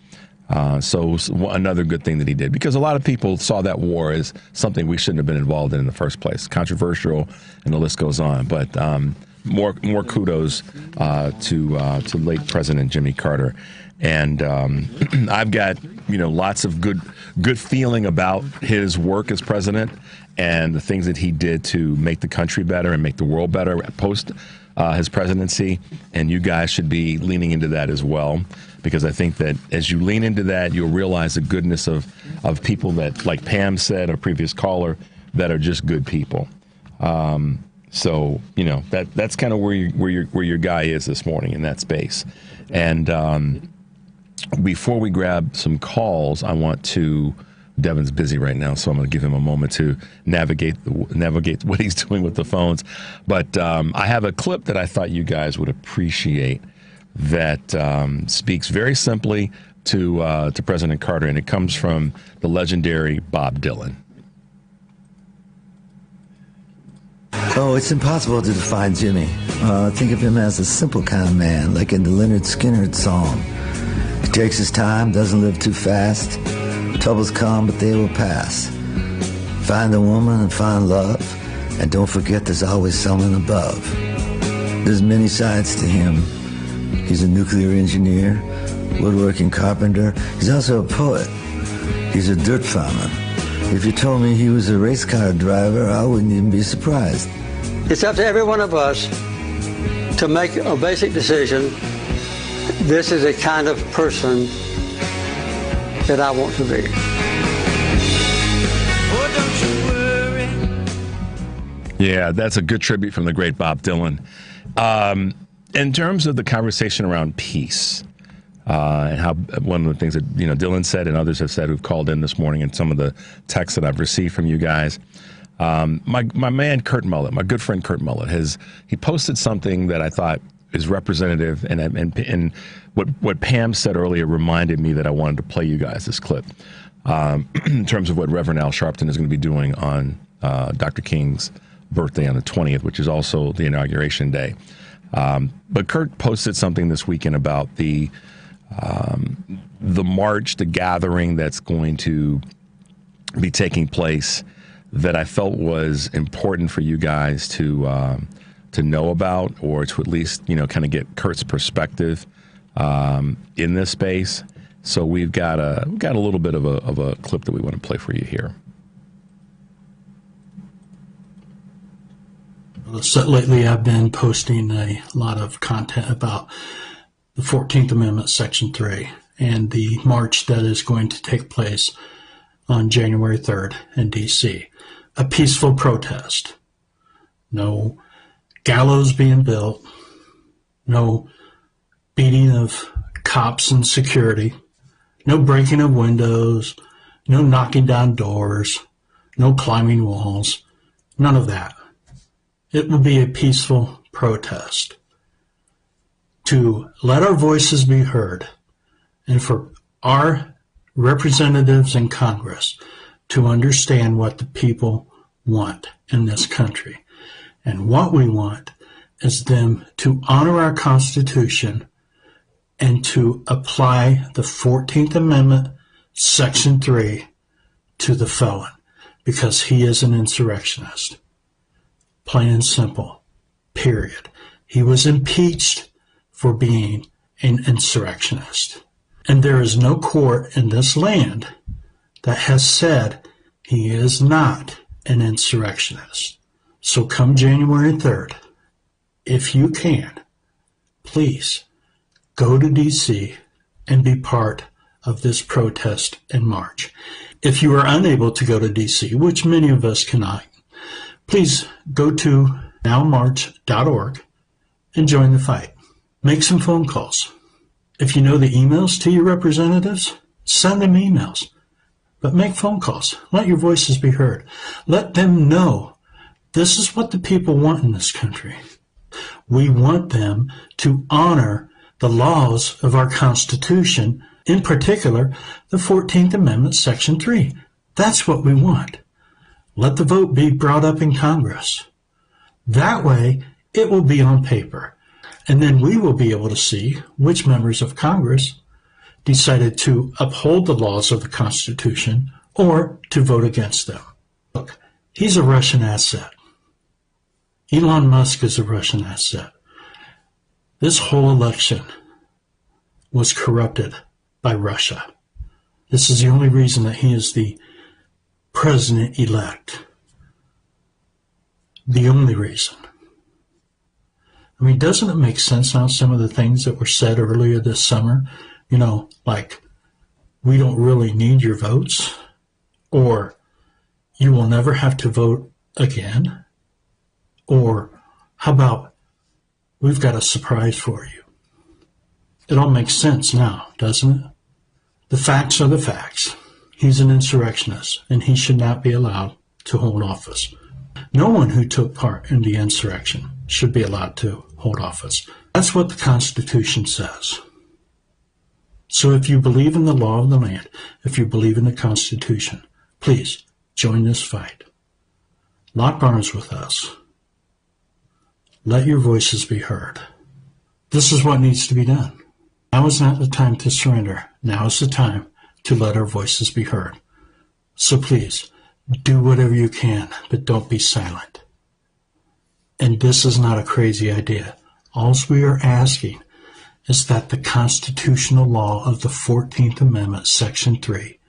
Speaker 12: So another good thing that he did, because a lot of people saw that war as something we shouldn't have been involved in the first place. Controversial, and the list goes on. But more kudos to late President Jimmy Carter. And I've got lots of good feeling about his work as president and the things that he did to make the country better and make the world better post his presidency. And you guys should be leaning into that as well, because I think that as you lean into that, you'll realize the goodness of people that, like Pam said, a previous caller, that are just good people. So that's kind of where your guy is this morning in that space. And before we grab some calls, I want to. Devin's busy right now, so I'm going to give him a moment to navigate what he's doing with the phones. But I have a clip that I thought you guys would appreciate that speaks very simply to President Carter, and it comes from the legendary Bob Dylan.
Speaker 14: Oh, it's impossible to define Jimmy. Think of him as a simple kind of man, like in the Leonard Skinner song. takes his time, doesn't live too fast. Troubles come, but they will pass. Find a woman and find love, and don't forget there's always someone above. There's many sides to him. He's a nuclear engineer, woodworking carpenter. He's also a poet. He's a dirt farmer. If you told me he was a race car driver, I wouldn't even be surprised.
Speaker 2: It's up to every one of us to make a basic decision. This is the kind of person that I want to be.
Speaker 12: Yeah, that's a good tribute from the great Bob Dylan. In terms of the conversation around peace, and how one of the things that Dylan said and others have said who've called in this morning, and some of the texts that I've received from you guys, my man Kurt Mullett, my good friend Kurt Mullett, he posted something that I thought is representative, and what Pam said earlier reminded me that I wanted to play you guys this clip in terms of what Reverend Al Sharpton is going to be doing on Dr. King's birthday on the 20th, which is also the inauguration day. But Kurt posted something this weekend about the march, the gathering that's going to be taking place, that I felt was important for you guys to know about, or to at least kind of get Kurt's perspective in this space. So we've got a little bit of a clip that we want to play for you here.
Speaker 15: So lately, I've been posting a lot of content about the 14th Amendment, Section 3, and the march that is going to take place on January 3rd in D.C. A peaceful protest. No gallows being built, no beating of cops and security, no breaking of windows, no knocking down doors, no climbing walls, none of that. It will be a peaceful protest to let our voices be heard, and for our representatives in Congress to understand what the people want in this country. And what we want is them to honor our Constitution and to apply the 14th Amendment, Section 3, to the felon, because he is an insurrectionist. Plain and simple, period. He was impeached for being an insurrectionist. And there is no court in this land that has said he is not an insurrectionist. So come January 3rd, if you can, please go to D.C. and be part of this protest and march. If you are unable to go to D.C., which many of us cannot, please go to nowmarch.org and join the fight. Make some phone calls. If you know the emails to your representatives, send them emails. But make phone calls. Let your voices be heard. Let them know this is what the people want in this country. We want them to honor the laws of our Constitution, in particular, the 14th Amendment, Section 3. That's what we want. Let the vote be brought up in Congress. That way, it will be on paper. And then we will be able to see which members of Congress decided to uphold the laws of the Constitution or to vote against them. Look, he's a Russian asset. Elon Musk is a Russian asset. This whole election was corrupted by Russia. This is the only reason that he is the president-elect. The only reason. I mean, doesn't it make sense now, some of the things that were said earlier this summer? Like, we don't really need your votes, or you will never have to vote again, or how about we've got a surprise for you? It all makes sense now, doesn't it? The facts are the facts. He's an insurrectionist, and he should not be allowed to hold office. No one who took part in the insurrection should be allowed to hold office. That's what the Constitution says. So if you believe in the law of the land, if you believe in the Constitution, please join this fight. Lock arms with us. Let your voices be heard. This is what needs to be done. Now is not the time to surrender. Now is the time to let our voices be heard. So please, do whatever you can, but don't be silent. And this is not a crazy idea. All we are asking is that the constitutional law of the 14th Amendment, Section 3,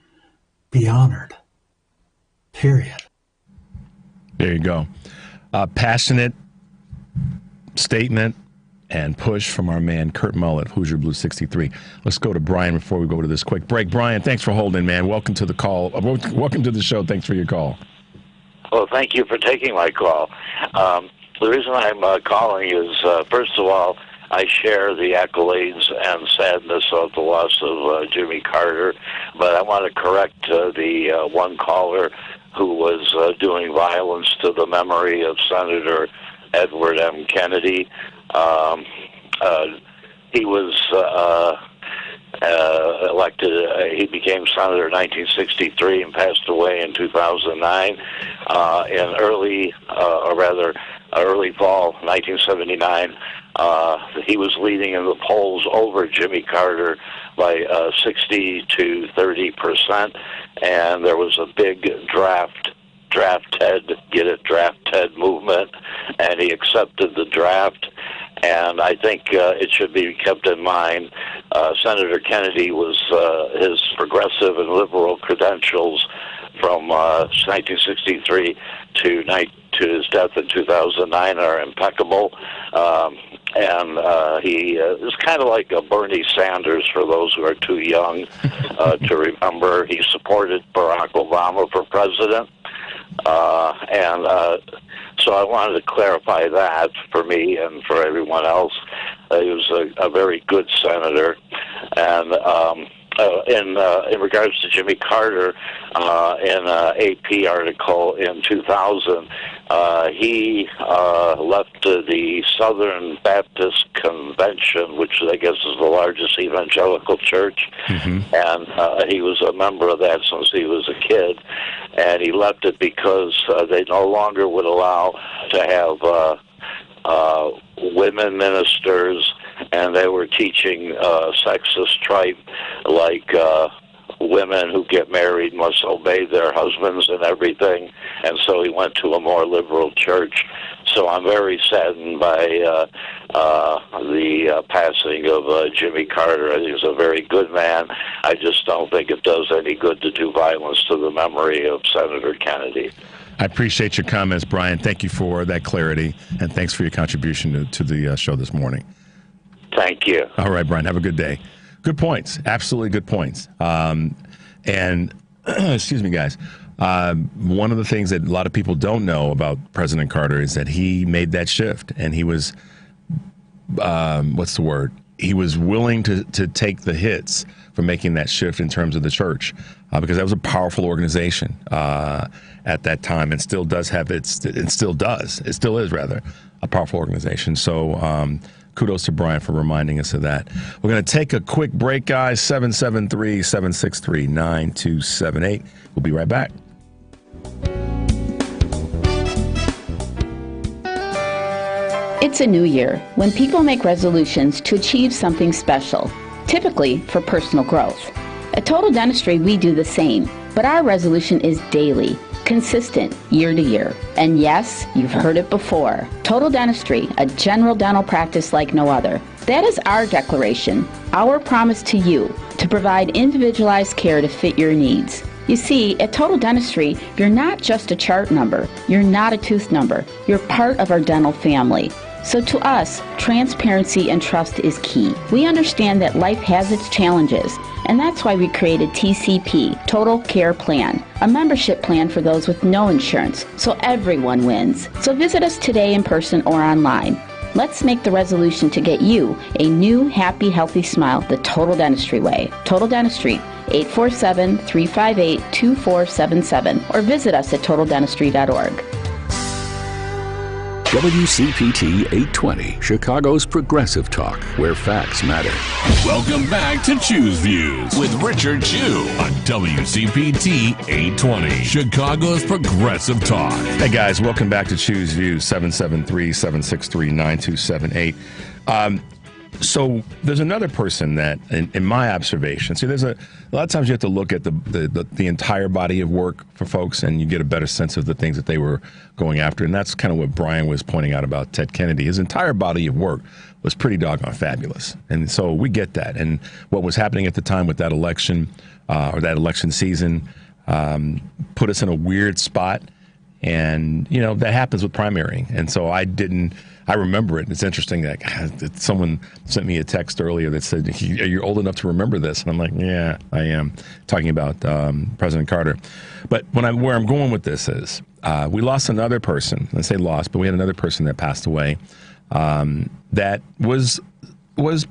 Speaker 15: be honored. Period.
Speaker 12: There you go. Passionate statement and push from our man Kurt Mullett, Hoosier Blue 63. Let's go to Brian before we go to this quick break. Brian, thanks for holding, man. Welcome to the call. Welcome to the show. Thanks for your call.
Speaker 1: Well, thank you for taking my call. The reason I'm calling is, first of all, I share the accolades and sadness of the loss of Jimmy Carter, but I want to correct the one caller who was doing violence to the memory of Senator Edward M. Kennedy. He was elected, he became senator in 1963 and passed away in 2009. In early fall 1979, he was leading in the polls over Jimmy Carter by 60 to 30%, and there was a big draft Ted movement, and he accepted the draft. And I think it should be kept in mind, Senator Kennedy was, his progressive and liberal credentials from 1963 to his death in 2009 are impeccable. And he is kind of like a Bernie Sanders for those who are too young to remember. He supported Barack Obama for president. So I wanted to clarify that for me and for everyone else. He was a very good senator. And in regards to Jimmy Carter, in an AP article in 2000, he left the Southern Baptist Convention, which I guess is the largest evangelical church, and he was a member of that since he was a kid, and he left it because they no longer would allow to have women ministers, and they were teaching sexist tripe like women who get married must obey their husbands and everything, and so he went to a more liberal church. So I'm very saddened by the passing of Jimmy Carter. I think he's a very good man. I just don't think it does any good to do violence to the memory of Senator Kennedy.
Speaker 12: I appreciate your comments, Brian. Thank you for that clarity, and thanks for your contribution to the show this morning.
Speaker 1: Thank you.
Speaker 12: All right, Brian, have a good day. Good points. Absolutely good points. And excuse me, guys. One of the things that a lot of people don't know about President Carter is that he made that shift, and he was, what's the word? He was willing to take the hits for making that shift in terms of the church, because that was a powerful organization at that time, and still does have it still is a powerful organization. So kudos to Brian for reminding us of that. We're going to take a quick break, guys. 773-763-9278. We'll be right back.
Speaker 17: It's a new year when people make resolutions to achieve something special, typically for personal growth. At Total Dentistry, we do the same, but our resolution is daily, consistent, year to year. And yes, you've heard it before. Total Dentistry, a general dental practice like no other. That is our declaration, our promise to you to provide individualized care to fit your needs. You see, at Total Dentistry, you're not just a chart number. You're not a tooth number. You're part of our dental family. So to us, transparency and trust is key. We understand that life has its challenges, and that's why we created TCP, Total Care Plan, a membership plan for those with no insurance, so everyone wins. So visit us today in person or online. Let's make the resolution to get you a new, happy, healthy smile the Total Dentistry way. Total Dentistry, 847-358-2477, or visit us at totaldentistry.org.
Speaker 7: WCPT 820, Chicago's progressive talk, where facts matter.
Speaker 10: Welcome back to Choose Views with Richard Chew on WCPT 820, Chicago's progressive talk.
Speaker 12: Hey, guys, welcome back to Choose Views, 773-763-9278. So there's another person that, in my observation, see, there's a lot of times you have to look at the entire body of work for folks, and you get a better sense of the things that they were going after. And that's kind of what Brian was pointing out about Ted Kennedy. His entire body of work was pretty doggone fabulous. And so we get that. And what was happening at the time with that election, or that election season, put us in a weird spot. And, you know, that happens with primarying. And so I remember it. It's interesting that someone sent me a text earlier that said, "Are you old enough to remember this?" And I'm like, yeah, I am, talking about President Carter. But where I'm going with this is we lost another person. I say lost, but we had another person that passed away that was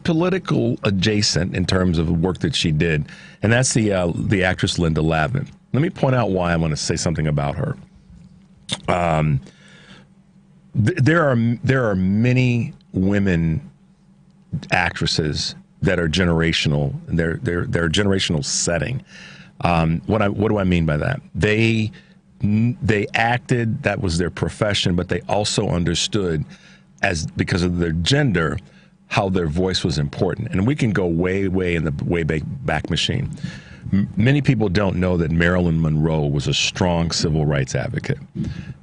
Speaker 12: political adjacent in terms of the work that she did. And that's the actress Linda Lavin. Let me point out why I want to say something about her. There are many women actresses that are generational. They're generational setting. What do I mean by that? They acted, that was their profession, but they also understood, because of their gender, how their voice was important. And we can go way in the way back machine. Many people don't know that Marilyn Monroe was a strong civil rights advocate.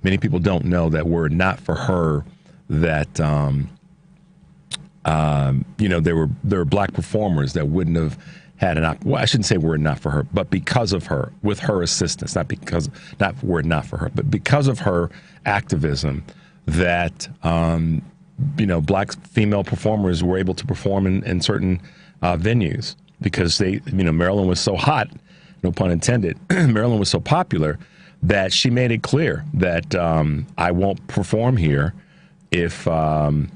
Speaker 12: Many people don't know that were it not for her, that there were black performers that wouldn't have had well, I shouldn't say were it not for her, but because of her, with her assistance, not were it not for her, but because of her activism, that black female performers were able to perform in certain venues. Because Marilyn was so hot, no pun intended, Marilyn was so popular that she made it clear that I won't perform here if you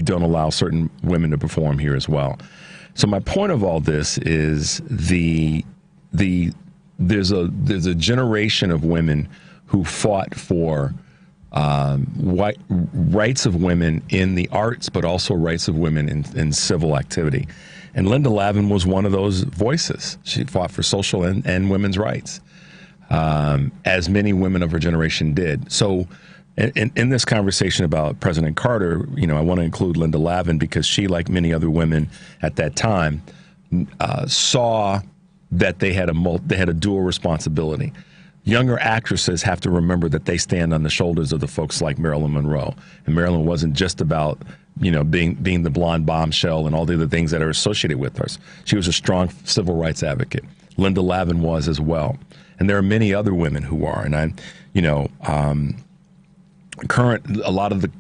Speaker 12: don't allow certain women to perform here as well. So my point of all this is there's a generation of women who fought for rights of women in the arts, but also rights of women in civil activity. And Linda Lavin was one of those voices. She fought for social and women's rights, as many women of her generation did. So in this conversation about President Carter, I want to include Linda Lavin because she, like many other women at that time, saw that they had a dual responsibility. Younger actresses have to remember that they stand on the shoulders of the folks like Marilyn Monroe. And Marilyn wasn't just about, being the blonde bombshell and all the other things that are associated with her. She was a strong civil rights advocate. Linda Lavin was as well. And there are many other women who are. And a lot of the,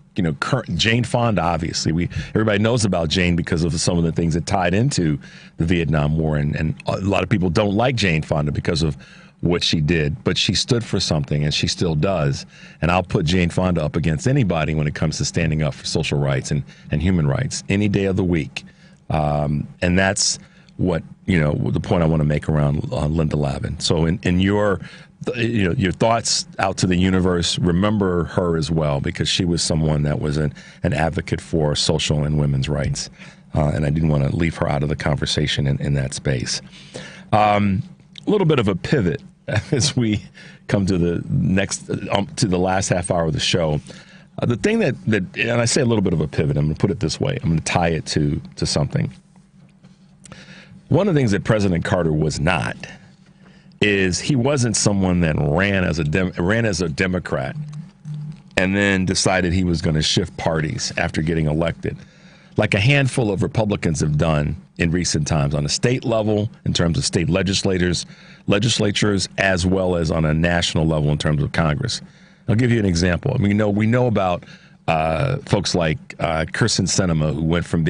Speaker 12: current Jane Fonda, obviously, everybody knows about Jane because of some of the things that tied into the Vietnam War. And a lot of people don't like Jane Fonda because of what she did, but she stood for something, and she still does. And I'll put Jane Fonda up against anybody when it comes to standing up for social rights and human rights any day of the week. And that's what, the point I want to make around Linda Lavin. So in your thoughts out to the universe, remember her as well, because she was someone that was an advocate for social and women's rights. And I didn't want to leave her out of the conversation in that space. A little bit of a pivot as we come to the last half hour of the show. The thing that, and I say a little bit of a pivot, I'm going to put it this way. I'm going to tie it to something. One of the things that President Carter was not is he wasn't someone that ran as a Democrat and then decided he was going to shift parties after getting elected, like a handful of Republicans have done in recent times on a state level, in terms of state legislatures, as well as on a national level in terms of Congress. I'll give you an example. We know about folks like Kyrsten Sinema, who went from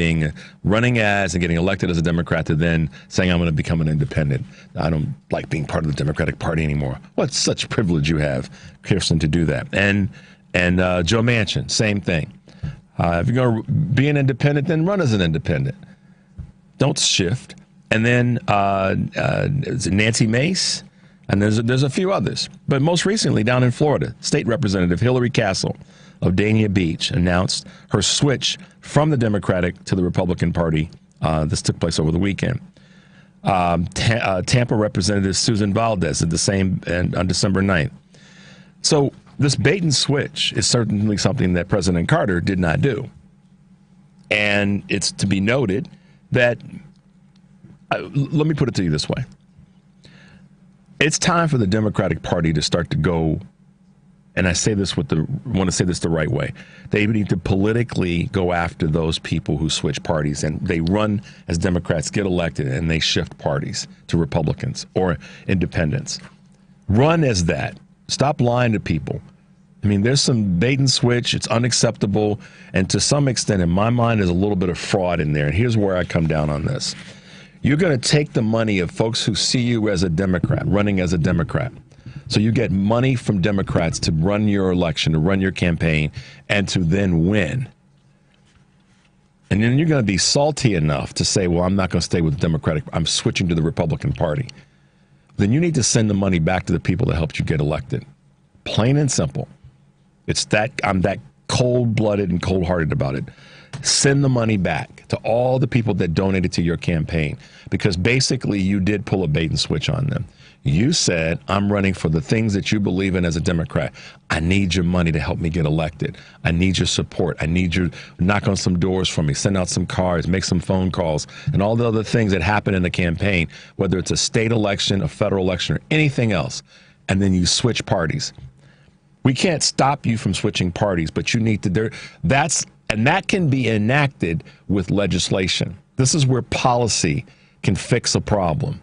Speaker 12: running as and getting elected as a Democrat to then saying, I'm going to become an independent. I don't like being part of the Democratic Party anymore. What such privilege you have, Kyrsten, to do that. And Joe Manchin, same thing. If you're going to be an independent, then run as an independent. Don't shift. And then Nancy Mace, and there's a few others. But most recently, down in Florida, State Representative Hillary Castle of Dania Beach announced her switch from the Democratic to the Republican Party. This took place over the weekend. Tampa Representative Susan Valdez did the same on December 9th. So this bait and switch is certainly something that President Carter did not do. And it's to be noted that, let me put it to you this way. It's time for the Democratic Party to start to go, and I say this want to say this the right way. They need to politically go after those people who switch parties, and they run as Democrats, get elected, and they shift parties to Republicans or independents. Run as that. Stop lying to people. I mean, there's some bait and switch. It's unacceptable. And to some extent, in my mind, there's a little bit of fraud in there. And here's where I come down on this. You're going to take the money of folks who see you as a Democrat, running as a Democrat. So you get money from Democrats to run your election, to run your campaign, and to then win. And then you're going to be salty enough to say, well, I'm not going to stay with the Democratic. I'm switching to the Republican Party. Then you need to send the money back to the people that helped you get elected. Plain and simple. I'm that cold-blooded and cold-hearted about it. Send the money back to all the people that donated to your campaign, because basically you did pull a bait and switch on them. You said, I'm running for the things that you believe in as a Democrat. I need your money to help me get elected. I need your support. I need you to knock on some doors for me, send out some cards, make some phone calls, and all the other things that happen in the campaign, whether it's a state election, a federal election, or anything else. And then you switch parties. We can't stop you from switching parties, but you need to, and that can be enacted with legislation. This is where policy can fix a problem.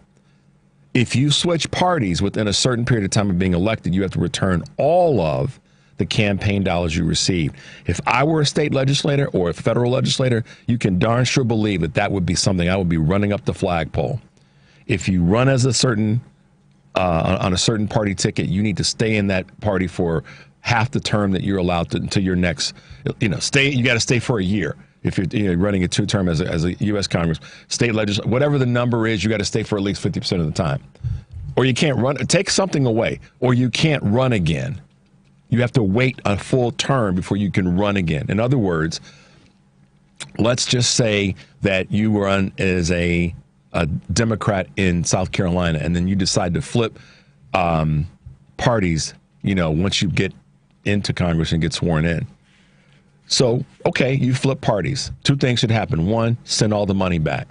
Speaker 12: If you switch parties within a certain period of time of being elected, you have to return all of the campaign dollars you received. If I were a state legislator or a federal legislator, you can darn sure believe that that would be something I would be running up the flagpole. If you run as a certain on a certain party ticket, you need to stay in that party for half the term that you're allowed to until your next, you got to stay for a year. If you're running a two-term as a U.S. Congress, state legislature, whatever the number is, you got to stay for at least 50% of the time. Or you can't run, take something away, or you can't run again. You have to wait a full term before you can run again. In other words, let's just say that you run as a Democrat in South Carolina, and then you decide to flip parties, once you get into Congress and get sworn in. So, okay, you flip parties. Two things should happen. One, send all the money back.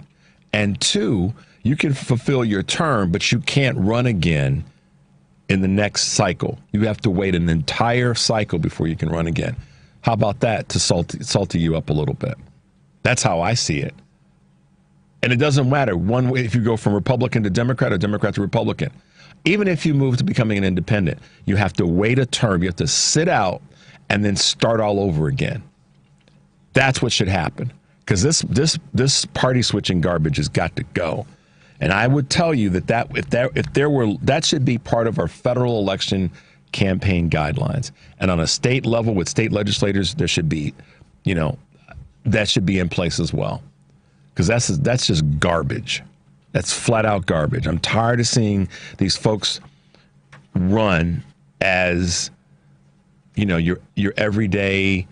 Speaker 12: And two, you can fulfill your term, but you can't run again in the next cycle. You have to wait an entire cycle before you can run again. How about that to salty you up a little bit? That's how I see it. And it doesn't matter one way if you go from Republican to Democrat or Democrat to Republican. Even if you move to becoming an independent, you have to wait a term. You have to sit out and then start all over again. That's what should happen, because this party switching garbage has got to go. And I would tell you that should be part of our federal election campaign guidelines. And on a state level with state legislators, there should be, that should be in place as well. Because that's just garbage. That's flat out garbage. I'm tired of seeing these folks run as, your everyday.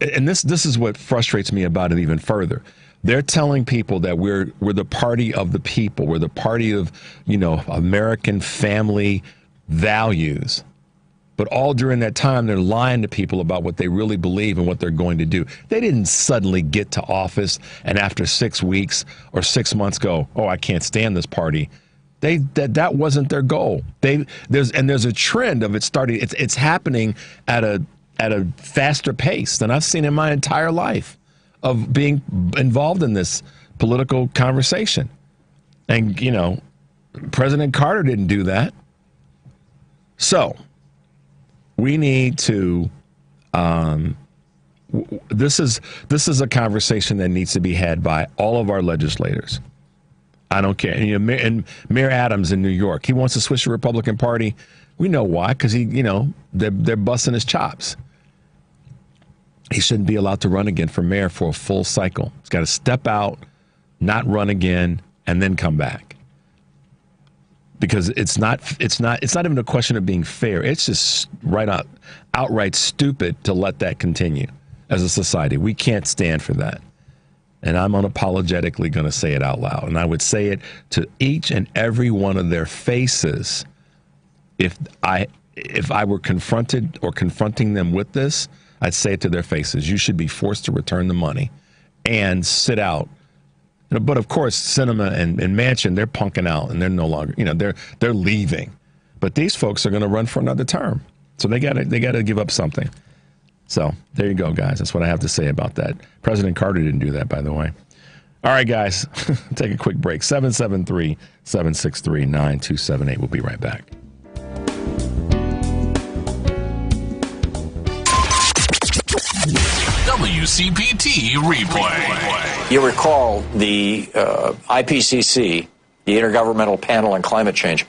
Speaker 12: And this is what frustrates me about it even further. They're telling people that we're the party of the people. We're the party of, American family values. But all during that time, they're lying to people about what they really believe and what they're going to do. They didn't suddenly get to office and after 6 weeks or 6 months go, oh, I can't stand this party. That wasn't their goal. There's a trend of it starting. It's happening at a faster pace than I've seen in my entire life of being involved in this political conversation. And, President Carter didn't do that. So we need to, this is a conversation that needs to be had by all of our legislators. I don't care. And Mayor Adams in New York, he wants to switch the Republican Party. We know why, because they're busting his chops. He shouldn't be allowed to run again for mayor for a full cycle. He's got to step out, not run again, and then come back. Because it's not even a question of being fair. It's just outright stupid to let that continue as a society. We can't stand for that. And I'm unapologetically going to say it out loud. And I would say it to each and every one of their faces if I were confronted or confronting them with this. I'd say it to their faces. You should be forced to return the money and sit out. But of course, Sinema and Manchin, they're punking out and they're no longer, they're leaving. But these folks are going to run for another term. So they got to give up something. So there you go, guys. That's what I have to say about that. President Carter didn't do that, by the way. All right, guys, take a quick break. 773-763-9278. We'll be right back.
Speaker 10: WCPT replay.
Speaker 3: You recall the IPCC, the Intergovernmental Panel on Climate Change,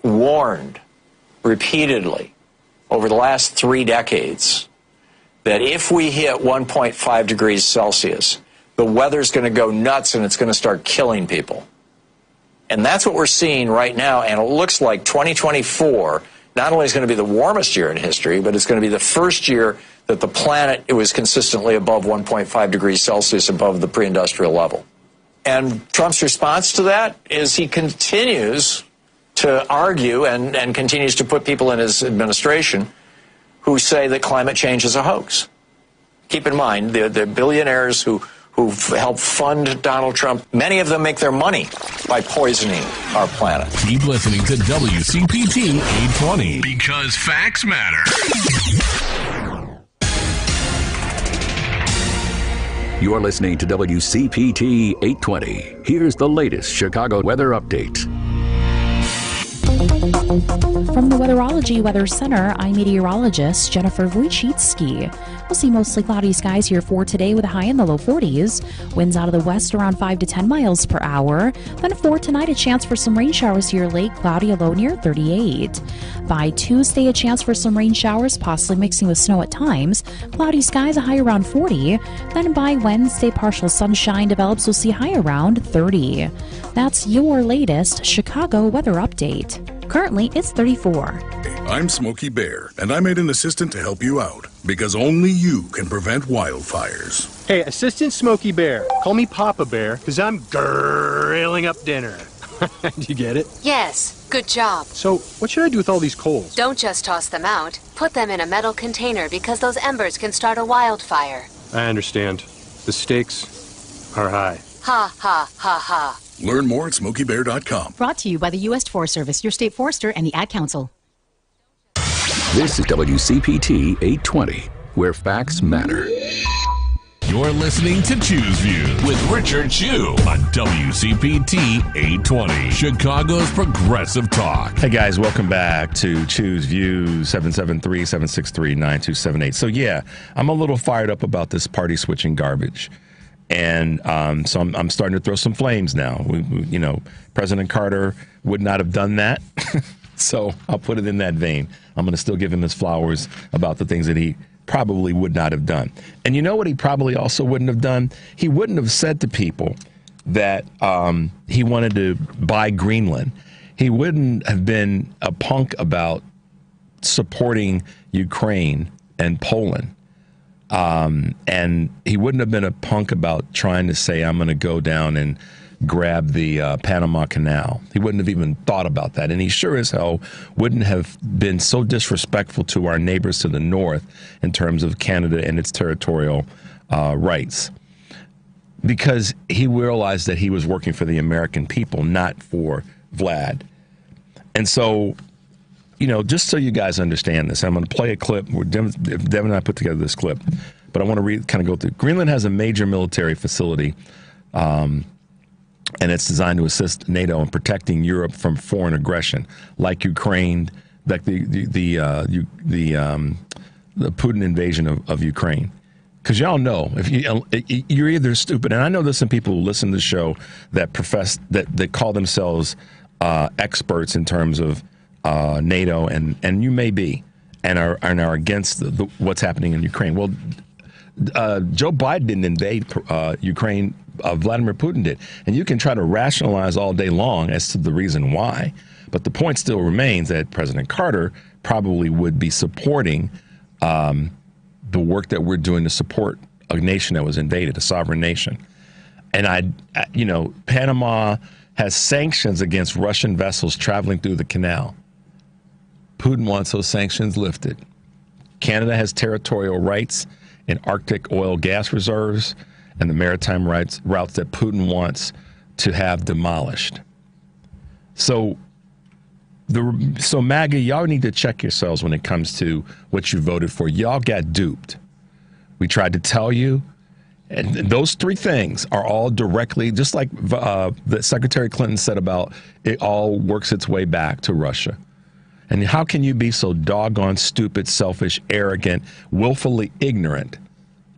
Speaker 3: warned repeatedly over the last 3 decades that if we hit 1.5 degrees Celsius, the weather's going to go nuts and it's going to start killing people. And that's what we're seeing right now. And it looks like 2024 not only is going to be the warmest year in history, but it's going to be the first year that the planet was consistently above 1.5 degrees Celsius above the pre-industrial level. And Trump's response to that is he continues to argue and continues to put people in his administration who say that climate change is a hoax. Keep in mind, the billionaires who've helped fund Donald Trump, many of them make their money by poisoning our planet.
Speaker 10: Keep listening to WCPT 820 because facts matter.
Speaker 7: You're listening to WCPT 820. Here's the latest Chicago weather update.
Speaker 8: From the Weatherology Weather Center, I'm meteorologist Jennifer Wojcicki. We'll see mostly cloudy skies here for today with a high in the low 40s. Winds out of the west around 5 to 10 miles per hour. Then for tonight, a chance for some rain showers here late, cloudy, a low near 38. By Tuesday, a chance for some rain showers, possibly mixing with snow at times. Cloudy skies, a high around 40. Then by Wednesday, partial sunshine develops. We'll see a high around 30. That's your latest Chicago weather update. Currently, it's 34.
Speaker 27: I'm Smokey Bear, and I made an assistant to help you out, because only you can prevent wildfires.
Speaker 18: Hey, Assistant Smokey Bear, call me Papa Bear, because I'm grilling up dinner. Did you get it?
Speaker 19: Yes, good job.
Speaker 18: So, what should I do with all these coals?
Speaker 19: Don't just toss them out. Put them in a metal container because those embers can start a wildfire.
Speaker 18: I understand. The stakes are high.
Speaker 19: Ha, ha, ha, ha.
Speaker 27: Learn more at SmokeyBear.com.
Speaker 20: Brought to you by the U.S. Forest Service, your state forester, and the Ad Council.
Speaker 7: This is WCPT 820, where facts matter.
Speaker 10: You're listening to Choose Views with Richard Chew on WCPT 820, Chicago's progressive talk.
Speaker 12: Hey guys, welcome back to Choose Views, 773-763-9278. So yeah, I'm a little fired up about this party switching garbage. And so I'm starting to throw some flames now. President Carter would not have done that. So I'll put it in that vein. I'm going to still give him his flowers about the things that he probably would not have done. And you know what he probably also wouldn't have done? He wouldn't have said to people that he wanted to buy Greenland. He wouldn't have been a punk about supporting Ukraine and Poland. And he wouldn't have been a punk about trying to say, I'm going to go down and grab the Panama Canal. He wouldn't have even thought about that. And he sure as hell wouldn't have been so disrespectful to our neighbors to the north in terms of Canada and its territorial rights. Because he realized that he was working for the American people, not for Vlad. And so, just so you guys understand this, I'm going to play a clip. Devin and I put together this clip, but I want to kind of go through. Greenland has a major military facility, and it's designed to assist NATO in protecting Europe from foreign aggression, like Ukraine, like the Putin invasion of Ukraine. Because y'all know, if you're either stupid, and I know there's some people who listen to the show that profess that call themselves experts in terms of NATO, and you may be, and are against what's happening in Ukraine. Well, Joe Biden didn't invade Ukraine. Vladimir Putin did. And you can try to rationalize all day long as to the reason why. But the point still remains that President Carter probably would be supporting the work that we're doing to support a nation that was invaded, a sovereign nation. And Panama has sanctions against Russian vessels traveling through the canal. Putin wants those sanctions lifted. Canada has territorial rights in Arctic oil gas reserves and the maritime routes that Putin wants to have demolished. So MAGA, y'all need to check yourselves when it comes to what you voted for. Y'all got duped. We tried to tell you, and those three things are all directly, just like the Secretary Clinton said about it all works its way back to Russia. And how can you be so doggone stupid, selfish, arrogant, willfully ignorant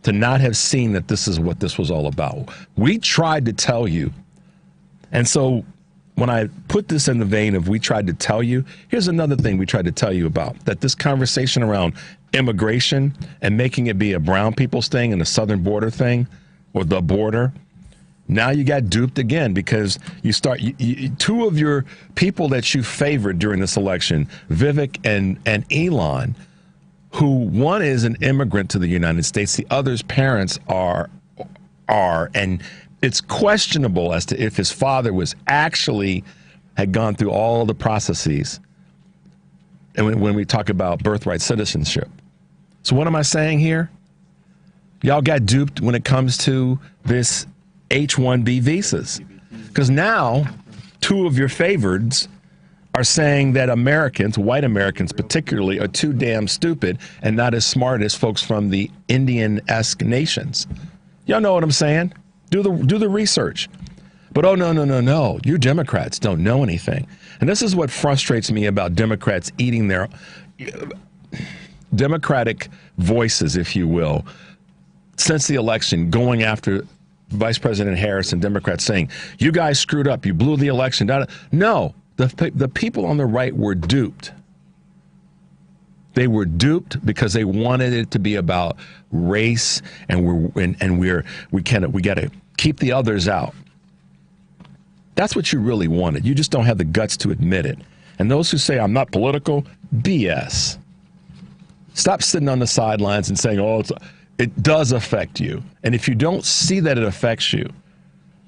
Speaker 12: to not have seen that this is what this was all about? We tried to tell you. And so when I put this in the vein of we tried to tell you, here's another thing we tried to tell you about, that this conversation around immigration and making it be a brown people's thing and a southern border thing, or the border, now you got duped again, because you start two of your people that you favored during this election, Vivek and Elon, who one is an immigrant to the United States, the other's parents are, and it's questionable as to if his father was actually had gone through all the processes. And when we talk about birthright citizenship. So what am I saying here? Y'all got duped when it comes to this H-1B visas. Because now two of your favorites are saying that Americans, white Americans particularly, are too damn stupid and not as smart as folks from the Indian-esque nations. Y'all know what I'm saying? Do the research. But oh, no. You Democrats don't know anything. And this is what frustrates me about Democrats eating their Democratic voices, if you will, since the election, going after Vice President Harris and Democrats saying, you guys screwed up, you blew the election. No, the people on the right were duped. They were duped because they wanted it to be about race, and we got to keep the others out. That's what you really wanted. You just don't have the guts to admit it. And those who say I'm not political, BS. Stop sitting on the sidelines and saying, oh, it does affect you. And if you don't see that it affects you,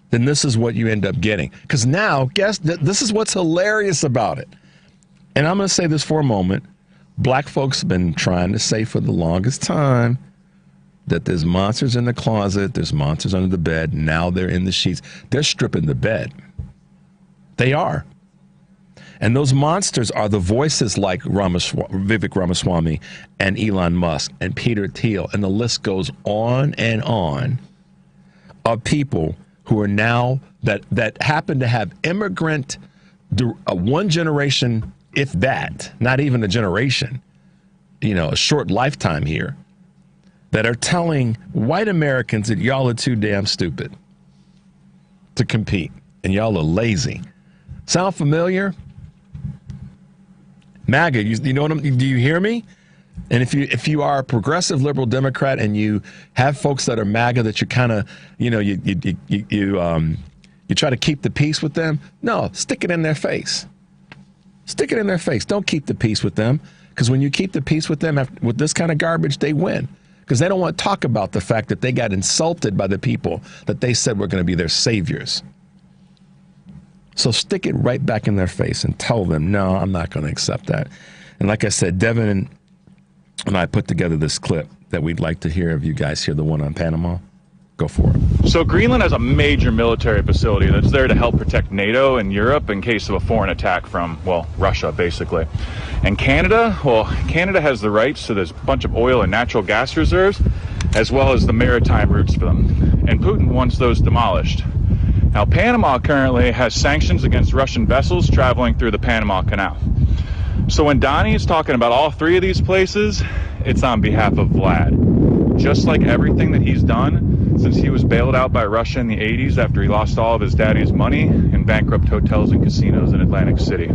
Speaker 12: then this is what you end up getting. Because now, this is what's hilarious about it. And I'm going to say this for a moment. Black folks have been trying to say for the longest time that there's monsters in the closet, there's monsters under the bed. Now they're in the sheets. They're stripping the bed. They are. And those monsters are the voices like Vivek Ramaswamy and Elon Musk and Peter Thiel, and the list goes on and on, of people who are now that happen to have immigrant, one generation, if that, not even a generation, a short lifetime here, that are telling white Americans that y'all are too damn stupid to compete and y'all are lazy. Sound familiar? MAGA, you know what do you hear me? And if you are a progressive liberal Democrat and you have folks that are MAGA that you kind of, you try to keep the peace with them, no, stick it in their face. Stick it in their face. Don't keep the peace with them, because when you keep the peace with them with this kind of garbage, they win. Because they don't want to talk about the fact that they got insulted by the people that they said were going to be their saviors. So stick it right back in their face and tell them, no, I'm not going to accept that. And like I said, Devin and I put together this clip that we'd like to hear of you guys hear, the one on Panama. Go for it.
Speaker 5: So Greenland has a major military facility that's there to help protect NATO and Europe in case of a foreign attack from, Russia, basically. And Canada, Canada has the rights to this bunch of oil and natural gas reserves, as well as the maritime routes for them. And Putin wants those demolished. Now, Panama currently has sanctions against Russian vessels traveling through the Panama Canal. So when Donnie is talking about all three of these places, it's on behalf of Vlad. Just like everything that he's done since he was bailed out by Russia in the 80s after he lost all of his daddy's money in bankrupt hotels and casinos in Atlantic City.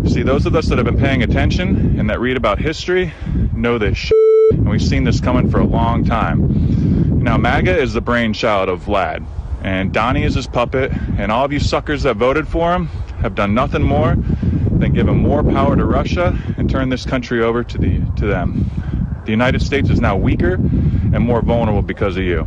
Speaker 5: See, those of us that have been paying attention and that read about history know this shit, and we've seen this coming for a long time. Now, MAGA is the brainchild of Vlad, and Donnie is his puppet, and all of you suckers that voted for him have done nothing more than give him more power to Russia and turn this country over to them. The United States is now weaker and more vulnerable because of you.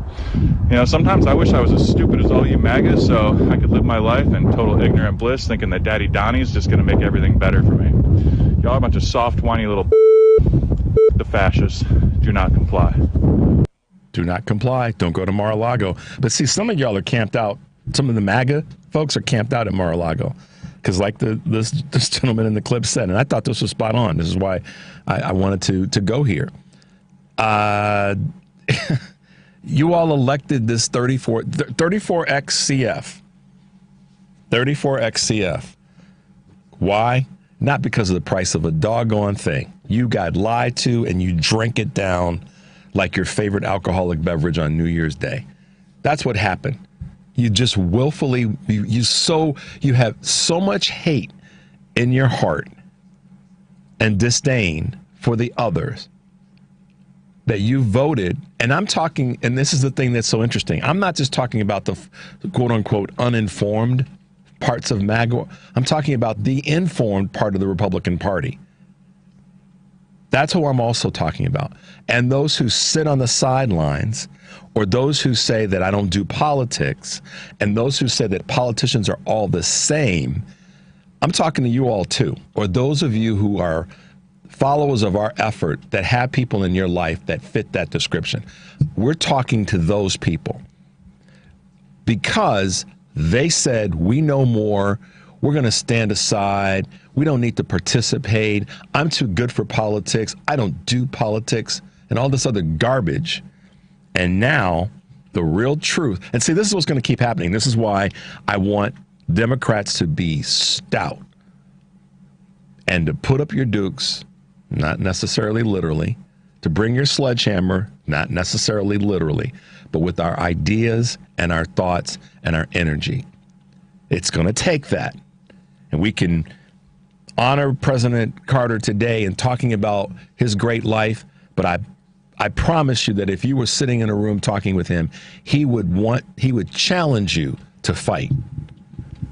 Speaker 5: Sometimes I wish I was as stupid as all you MAGAs so I could live my life in total ignorant bliss thinking that Daddy Donnie is just going to make everything better for me. Y'all are a bunch of soft, whiny little the fascists. Do not comply.
Speaker 12: Do not comply. Don't go to Mar-a-Lago. But see, some of y'all are camped out. Some of the MAGA folks are camped out at Mar-a-Lago. Because like this gentleman in the clip said, and I thought this was spot on. This is why I wanted to go here. You all elected this 34XCF. 34XCF. Why? Not because of the price of a doggone thing. You got lied to and you drank it down like your favorite alcoholic beverage on New Year's Day. That's what happened. You just willfully, you have so much hate in your heart and disdain for the others that you voted. And I'm talking, and this is the thing that's so interesting. I'm not just talking about the quote unquote uninformed parts of MAGA. I'm talking about the informed part of the Republican Party. That's who I'm also talking about. And those who sit on the sidelines, or those who say that I don't do politics, and those who say that politicians are all the same, I'm talking to you all too. Or those of you who are followers of our effort that have people in your life that fit that description. We're talking to those people because they said, we know more. We're going to stand aside. We don't need to participate. I'm too good for politics. I don't do politics and all this other garbage. And now the real truth. And see, this is what's going to keep happening. This is why I want Democrats to be stout and to put up your dukes, not necessarily literally, to bring your sledgehammer, not necessarily literally, but with our ideas and our thoughts and our energy. It's going to take that. And we can honor President Carter today in talking about his great life, but I promise you that if you were sitting in a room talking with him, he would challenge you to fight.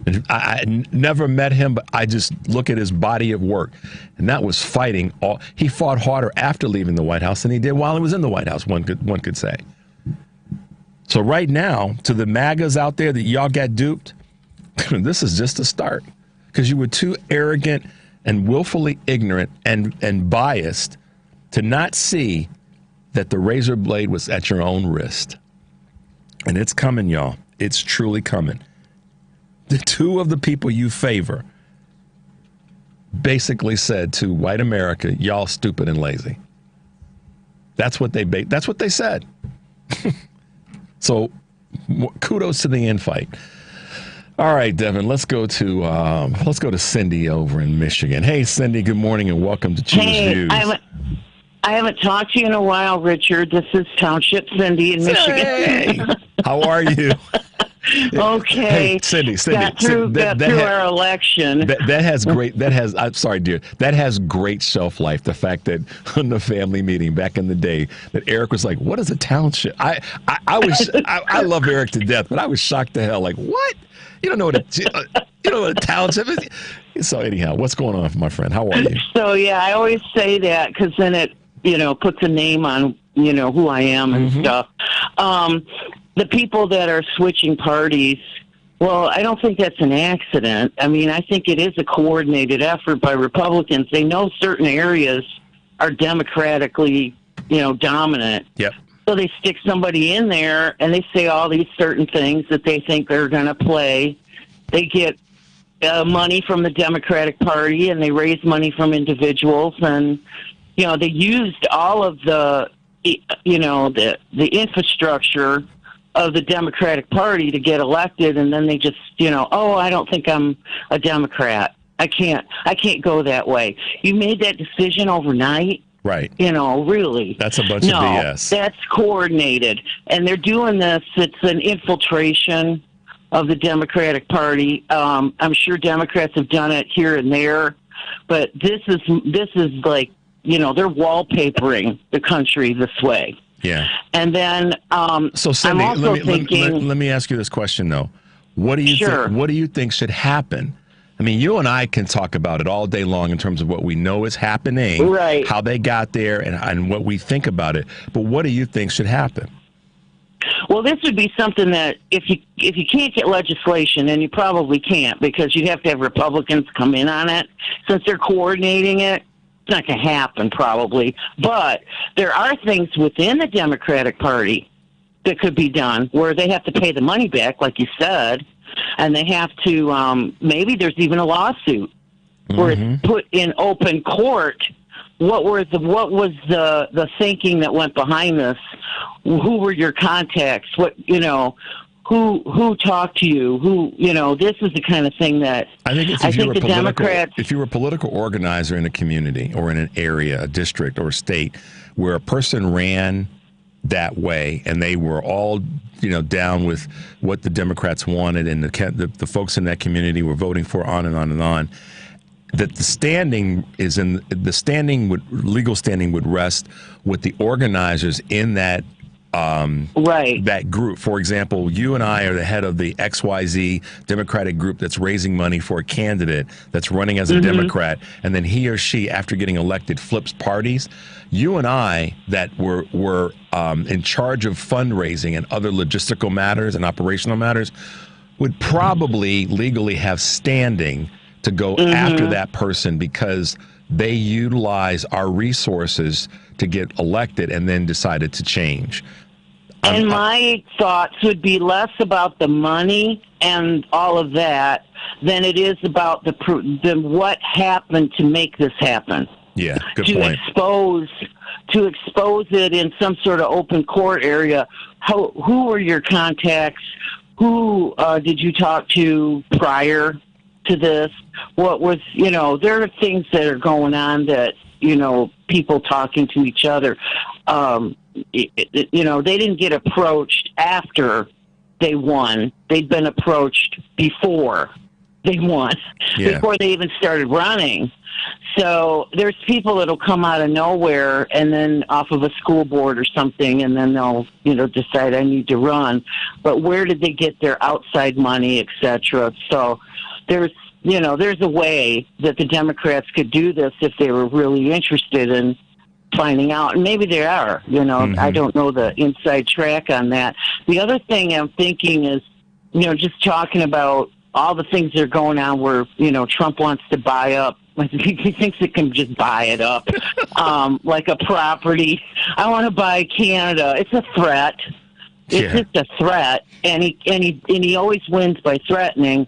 Speaker 12: And I never met him, but I just look at his body of work, and that was fighting. He fought harder after leaving the White House than he did while he was in the White House, one could say. So right now, to the MAGAs out there that y'all got duped, this is just a start, because you were too arrogant and willfully ignorant and biased to not see that the razor blade was at your own wrist. And it's coming, y'all. It's truly coming. The two of the people you favor basically said to white America, y'all stupid and lazy. That's what they said. So kudos to the infight. All right, Devin, let's go to Cindy over in Michigan. Hey, Cindy, good morning and welcome to Choose Views.
Speaker 6: I haven't talked to you in a while, Richard. This is Township Cindy in Michigan.
Speaker 12: Hey, how are you?
Speaker 6: Okay.
Speaker 12: Hey, Cindy.
Speaker 6: Got through our election.
Speaker 12: I'm sorry, dear. That has great shelf life. The fact that on the family meeting back in the day that Eric was like, what is a township? I love Eric to death, but I was shocked to hell. Like, what? You don't know what a township is? So anyhow, what's going on, my friend? How are you?
Speaker 6: So, yeah, I always say that because then it, puts a name on, who I am and stuff. The people that are switching parties, well, I don't think that's an accident. I mean, I think it is a coordinated effort by Republicans. They know certain areas are democratically, dominant.
Speaker 12: Yep.
Speaker 6: So they stick somebody in there and they say all these certain things that they think they're going to play. They get money from the Democratic Party and they raise money from individuals. And, they used all of the infrastructure of the Democratic Party to get elected. And then they just, I don't think I'm a Democrat. I can't go that way. You made that decision overnight.
Speaker 12: Right.
Speaker 6: Really.
Speaker 12: That's a bunch of BS.
Speaker 6: That's coordinated. And they're doing this. It's an infiltration of the Democratic Party. I'm sure Democrats have done it here and there, but this is like, they're wallpapering the country this way.
Speaker 12: Yeah.
Speaker 6: And then
Speaker 12: so Cindy,
Speaker 6: I'm also thinking,
Speaker 12: let me ask you this question though. What do you think should happen? I mean, you and I can talk about it all day long in terms of what we know is happening,
Speaker 6: right?
Speaker 12: How they got there, and what we think about it. But what do you think should happen?
Speaker 6: Well, this would be something that if you can't get legislation, and you probably can't because you'd have to have Republicans come in on it since they're coordinating it. not going to happen probably, but there are things within the Democratic Party that could be done where they have to pay the money back, like you said, and they have to, maybe there's even a lawsuit where it's put in open court. What was the thinking that went behind this? Who were your contacts? What, who talked to you? This is the kind of thing that
Speaker 12: I think the Democrats. If you were a political organizer in a community or in an area, a district or a state where a person ran that way and they were all down with what the Democrats wanted and the folks in that community were voting for, on and on and on, that legal standing would rest with the organizers in that that group. For example, you and I are the head of the XYZ Democratic group that's raising money for a candidate that's running as a Democrat, and then he or she, after getting elected, flips parties. You and I that were in charge of fundraising and other logistical matters and operational matters would probably legally have standing to go after that person because they utilize our resources to get elected and then decided to change.
Speaker 6: And my thoughts would be less about the money and all of that than it is about what happened to make this happen.
Speaker 12: Yeah, good point.
Speaker 6: To expose it in some sort of open court area. Who were your contacts? Who did you talk to prior to this? What was, there are things that are going on that, people talking to each other. They didn't get approached after they won. They'd been approached before they won, before they even started running. So there's people that'll come out of nowhere and then off of a school board or something, and then they'll, decide I need to run. But where did they get their outside money, et cetera? So there's a way that the Democrats could do this if they were really interested in finding out, and maybe they are. I don't know the inside track on that. The other thing I'm thinking is, just talking about all the things that are going on where, Trump wants to buy up. He thinks it can just buy it up, like a property. I want to buy Canada. It's a threat. It's just a threat, and he always wins by threatening.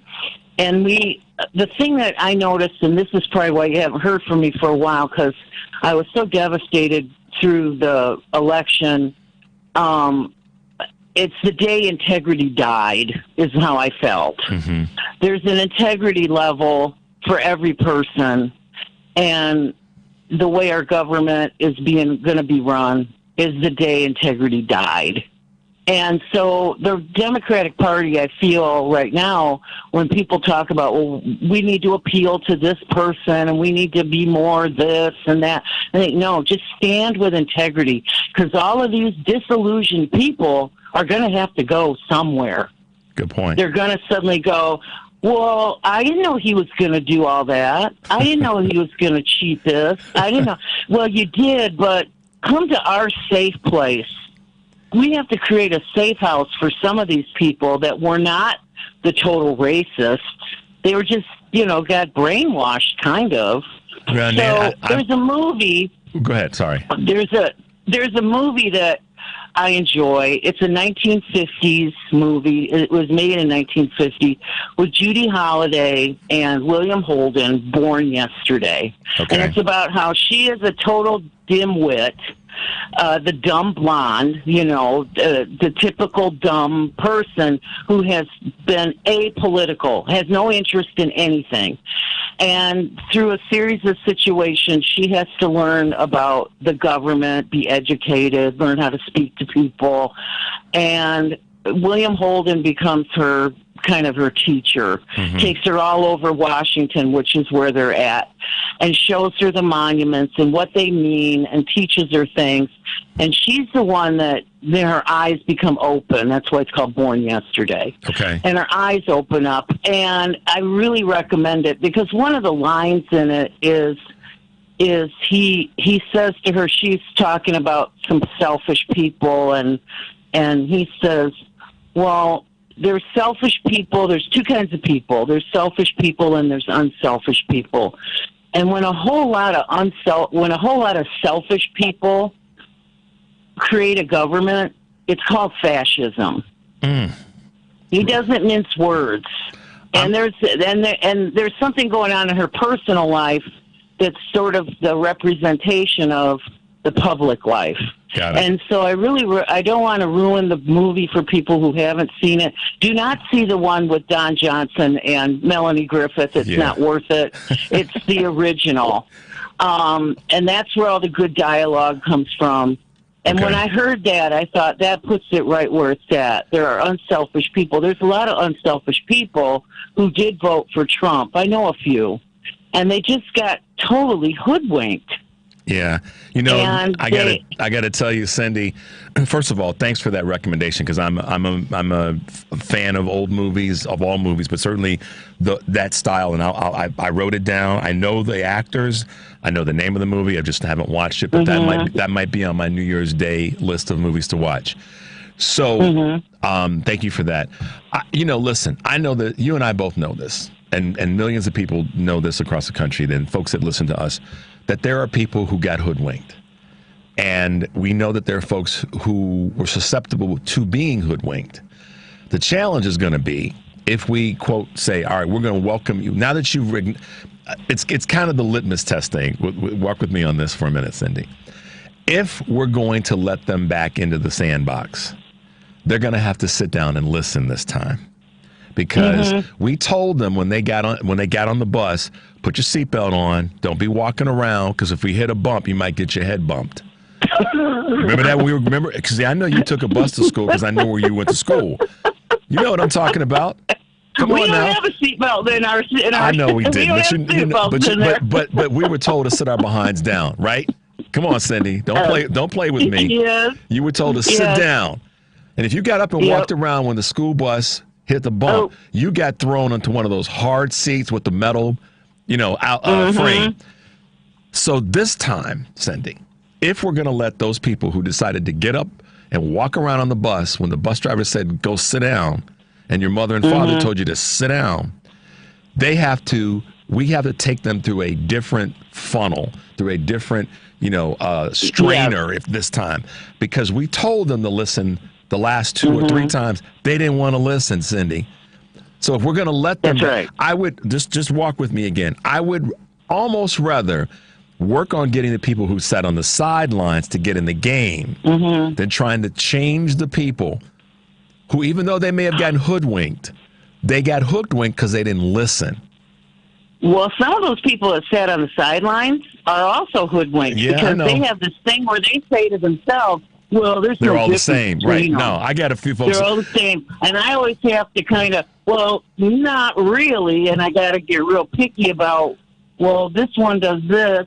Speaker 6: And the thing that I noticed, and this is probably why you haven't heard from me for a while, because I was so devastated through the election. It's the day integrity died, is how I felt. There's an integrity level for every person, and the way our government is going to be run is the day integrity died. And so the Democratic Party, I feel right now, when people talk about, well, we need to appeal to this person and we need to be more this and that, I think, no, just stand with integrity, because all of these disillusioned people are going to have to go somewhere.
Speaker 12: Good point.
Speaker 6: They're going to suddenly go, well, I didn't know he was going to do all that. I didn't know he was going to cheat this. I didn't know. Well, you did, but come to our safe place. We have to create a safe house for some of these people that were not the total racists. They were just, got brainwashed, kind of.
Speaker 12: Well,
Speaker 6: there's a movie.
Speaker 12: Go ahead. Sorry.
Speaker 6: There's a movie that I enjoy. It's a 1950s movie. It was made in 1950 with Judy Holliday and William Holden, Born Yesterday. Okay. And it's about how she is a total dimwit, the dumb blonde, the typical dumb person who has been apolitical, has no interest in anything. And through a series of situations, she has to learn about the government, be educated, learn how to speak to people. And William Holden becomes her teacher, takes her all over Washington, which is where they're at, and shows her the monuments and what they mean and teaches her things. And she's the one that her eyes become open. That's why it's called Born Yesterday.
Speaker 12: Okay.
Speaker 6: And her eyes open up. And I really recommend it, because one of the lines in it is he says to her, she's talking about some selfish people, and he says, well, there's selfish people. There's two kinds of people. There's selfish people and there's unselfish people. And when a whole lot of selfish people create a government, it's called fascism. He doesn't mince words. And there's something going on in her personal life that's sort of the representation of the public life.
Speaker 12: Got it.
Speaker 6: And so I don't want to ruin the movie for people who haven't seen it. Do not see the one with Don Johnson and Melanie Griffith. It's not worth it. It's the original. And that's where all the good dialogue comes from. And when I heard that, I thought that puts it right where it's at. There are unselfish people. There's a lot of unselfish people who did vote for Trump. I know a few. And they just got totally hoodwinked.
Speaker 12: Yeah. You know, I gotta tell you, Cindy, first of all, thanks for that recommendation, because I'm a fan of old movies, of all movies, but certainly that style. And I wrote it down. I know the actors. I know the name of the movie. I just haven't watched it, but that might be on my New Year's Day list of movies to watch. So thank you for that. Listen, I know that you and I both know this, and millions of people know this across the country, then folks that listen to us, that there are people who got hoodwinked. And we know that there are folks who were susceptible to being hoodwinked. The challenge is going to be if we, quote, say, all right, we're going to welcome you. Now that you've written, it's kind of the litmus test thing. Walk with me on this for a minute, Cindy. If we're going to let them back into the sandbox, they're going to have to sit down and listen this time. Because we told them when they got on the bus, put your seatbelt on, don't be walking around, because if we hit a bump, you might get your head bumped. Remember that? Remember? Because I know you took a bus to school, because I know where you went to school. You know what I'm talking about. Come on now. We don't have a seatbelt in our. I know we didn't. But we were told to sit our behinds down, right? Come on, Cindy. Don't play with me.
Speaker 6: Yes.
Speaker 12: You were told to sit down, and if you got up and walked around when the school bus hit the bump, you got thrown into one of those hard seats with the metal, frame. So this time, Cindy, if we're going to let those people who decided to get up and walk around on the bus when the bus driver said, go sit down, and your mother and father told you to sit down, we have to take them through a different funnel, through a different, strainer if this time, because we told them to listen the last 2 or 3 times. They didn't want to listen, Cindy. So if we're going to let them, I would just walk with me again. I would almost rather work on getting the people who sat on the sidelines to get in the game than trying to change the people who, even though they may have gotten hoodwinked, they got hoodwinked because they didn't listen.
Speaker 6: Well, some of those people that sat on the sidelines are also hoodwinked because they have this thing where they say to themselves, well, they're all the same, right?
Speaker 12: No, I got a few folks.
Speaker 6: They're all the same. And I always have to kind of, not really. And I got to get real picky about, this one does this,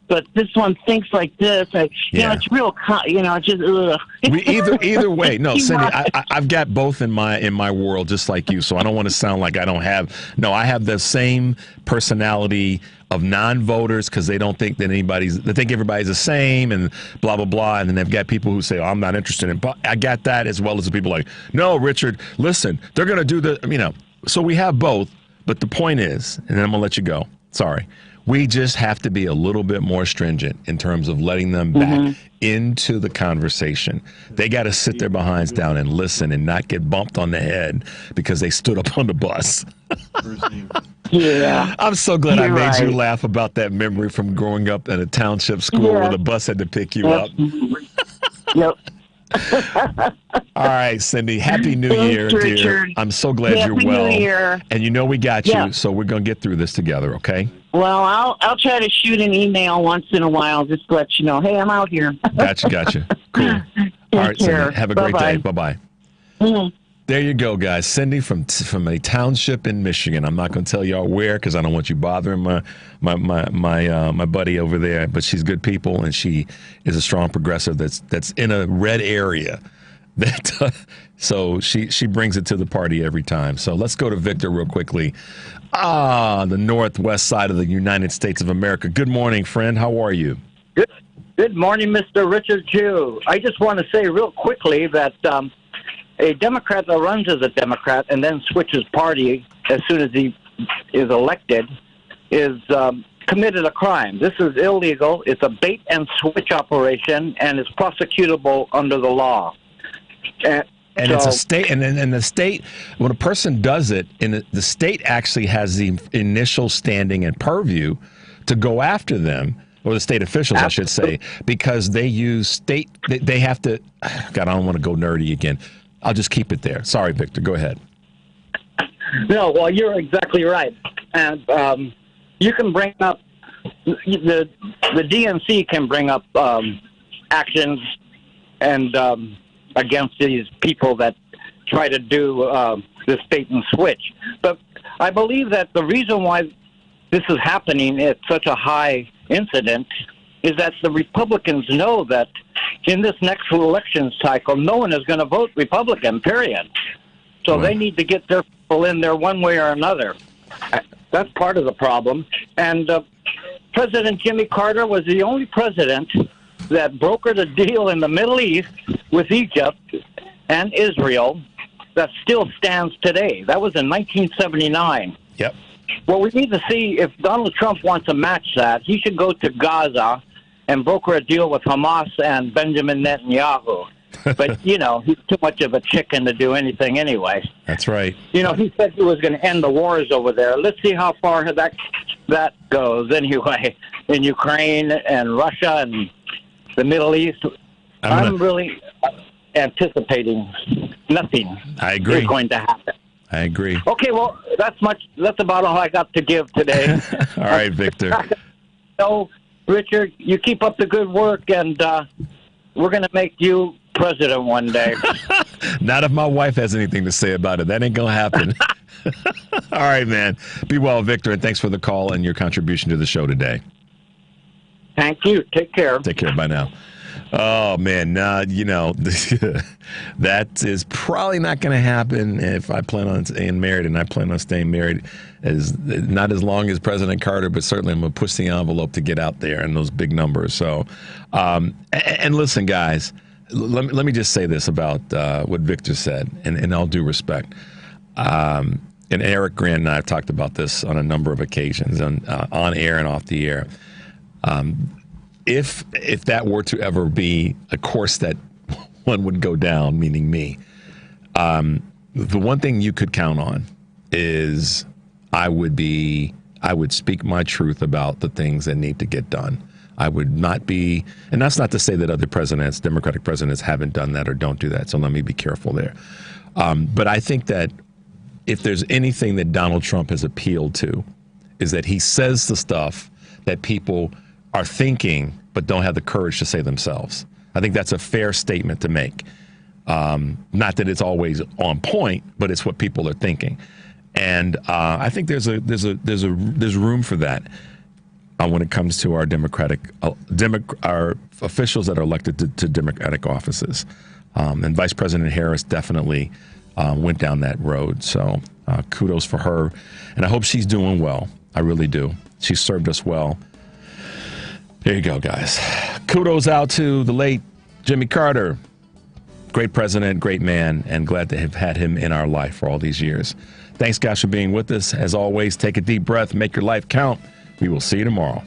Speaker 6: but this one thinks like this. It's real, just, ugh.
Speaker 12: Either way. No, Cindy, I've got both in my world, just like you. So I don't want to sound like I don't have. No, I have the same personality of non-voters because they don't think that they think everybody's the same and blah, blah, blah. And then they've got people who say, I'm not interested in, but I got that, as well as the people like, no, Richard, listen, they're going to do so we have both. But the point is, and then I'm going to let you go. Sorry. We just have to be a little bit more stringent in terms of letting them back into the conversation. They got to sit their behinds down and listen and not get bumped on the head because they stood up on the bus.
Speaker 6: Yeah.
Speaker 12: I'm so glad I made you laugh about that memory from growing up in a township school where the bus had to pick you up.
Speaker 6: Yep.
Speaker 12: All right, Cindy. Happy New Year,
Speaker 6: Richard.
Speaker 12: Dear. I'm so glad you're well.
Speaker 6: New Year.
Speaker 12: And we got you, so we're going to get through this together, okay?
Speaker 6: Well, I'll try to shoot an email once in a while just to let you know, hey, I'm out here.
Speaker 12: Gotcha. Cool. All right, Cindy. Have a great day. Bye-bye. There you go, guys. Cindy from a township in Michigan. I'm not going to tell y'all where because I don't want you bothering my buddy over there. But she's good people, and she is a strong progressive that's in a red area. So she brings it to the party every time. So let's go to Victor real quickly. The northwest side of the United States of America. Good morning, friend. How are you?
Speaker 9: Good morning, Mr. Richard Chew. I just want to say real quickly that a Democrat that runs as a Democrat and then switches party as soon as he is elected is committed a crime. This is illegal. It's a bait and switch operation, and it's prosecutable under the law.
Speaker 12: And it's a state, and the state, when a person does it, the state actually has the initial standing and purview to go after them, or the state officials, I should say, because they use state, they have to, God, I don't want to go nerdy again. I'll just keep it there. Sorry, Victor, go ahead.
Speaker 9: No, well, you're exactly right. And you can bring up, the DNC can bring up actions and against these people that try to do this bait and switch. But I believe that the reason why this is happening at such a high incident is that the Republicans know that in this next election cycle, no one is going to vote Republican, period. So they need to get their people in there one way or another. That's part of the problem. And President Jimmy Carter was the only president that brokered a deal in the Middle East with Egypt and Israel that still stands today. That was in 1979.
Speaker 12: Yep.
Speaker 9: Well, we need to see if Donald Trump wants to match that. He should go to Gaza and broker a deal with Hamas and Benjamin Netanyahu. But, you know, he's too much of a chicken to do anything anyway.
Speaker 12: That's right.
Speaker 9: You know, he said he was going to end the wars over there. Let's see how far that goes anyway. In Ukraine and Russia and the Middle East, I'm really anticipating nothing is going to happen.
Speaker 12: I agree.
Speaker 9: Okay, well, that's about all I got to give today.
Speaker 12: All right, Victor.
Speaker 9: So, Richard, you keep up the good work, and we're going to make you president one day.
Speaker 12: Not if my wife has anything to say about it. That ain't going to happen. All right, man. Be well, Victor, and thanks for the call and your contribution to the show today.
Speaker 9: Thank you. Take care.
Speaker 12: Take care. Bye now. Oh, man. You know, that is probably not going to happen if I plan on staying married, and I plan on staying married not as long as President Carter, but certainly I'm going to push the envelope to get out there in those big numbers. So, and listen, guys, let me just say this about what Victor said, and in all due respect. And Eric Grant and I have talked about this on a number of occasions, on air and off the air. If that were to ever be a course that one would go down, meaning me, the one thing you could count on is I would speak my truth about the things that need to get done. I would not be, and that's not to say that other presidents, Democratic presidents, haven't done that or don't do that. So let me be careful there. But I think that if there's anything that Donald Trump has appealed to, is that he says the stuff that people are thinking but don't have the courage to say themselves. I think that's a fair statement to make. Not that it's always on point, but it's what people are thinking. And I think there's room for that when it comes to our our officials that are elected to Democratic offices. And Vice President Harris definitely went down that road. So kudos for her. And I hope she's doing well. I really do. She served us well. There you go, guys. Kudos out to the late Jimmy Carter. Great president, great man, and glad to have had him in our life for all these years. Thanks, guys, for being with us. As always, take a deep breath, make your life count. We will see you tomorrow.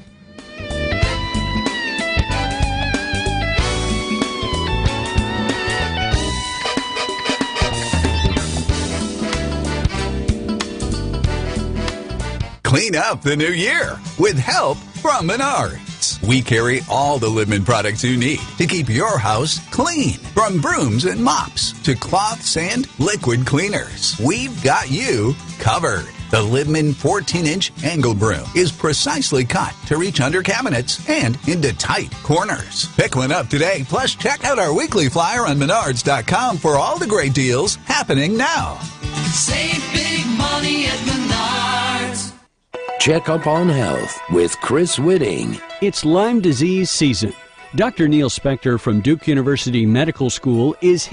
Speaker 4: Clean up the new year with help from Menards. We carry all the Libman products you need to keep your house clean. From brooms and mops to cloths and liquid cleaners, we've got you covered. The Libman 14-inch angle broom is precisely cut to reach under cabinets and into tight corners. Pick one up today, plus check out our weekly flyer on Menards.com for all the great deals happening now.
Speaker 11: Save big money at Menards.
Speaker 10: Check up on health with Chris Whitting.
Speaker 21: It's Lyme disease season. Dr. Neil Spector from Duke University Medical School is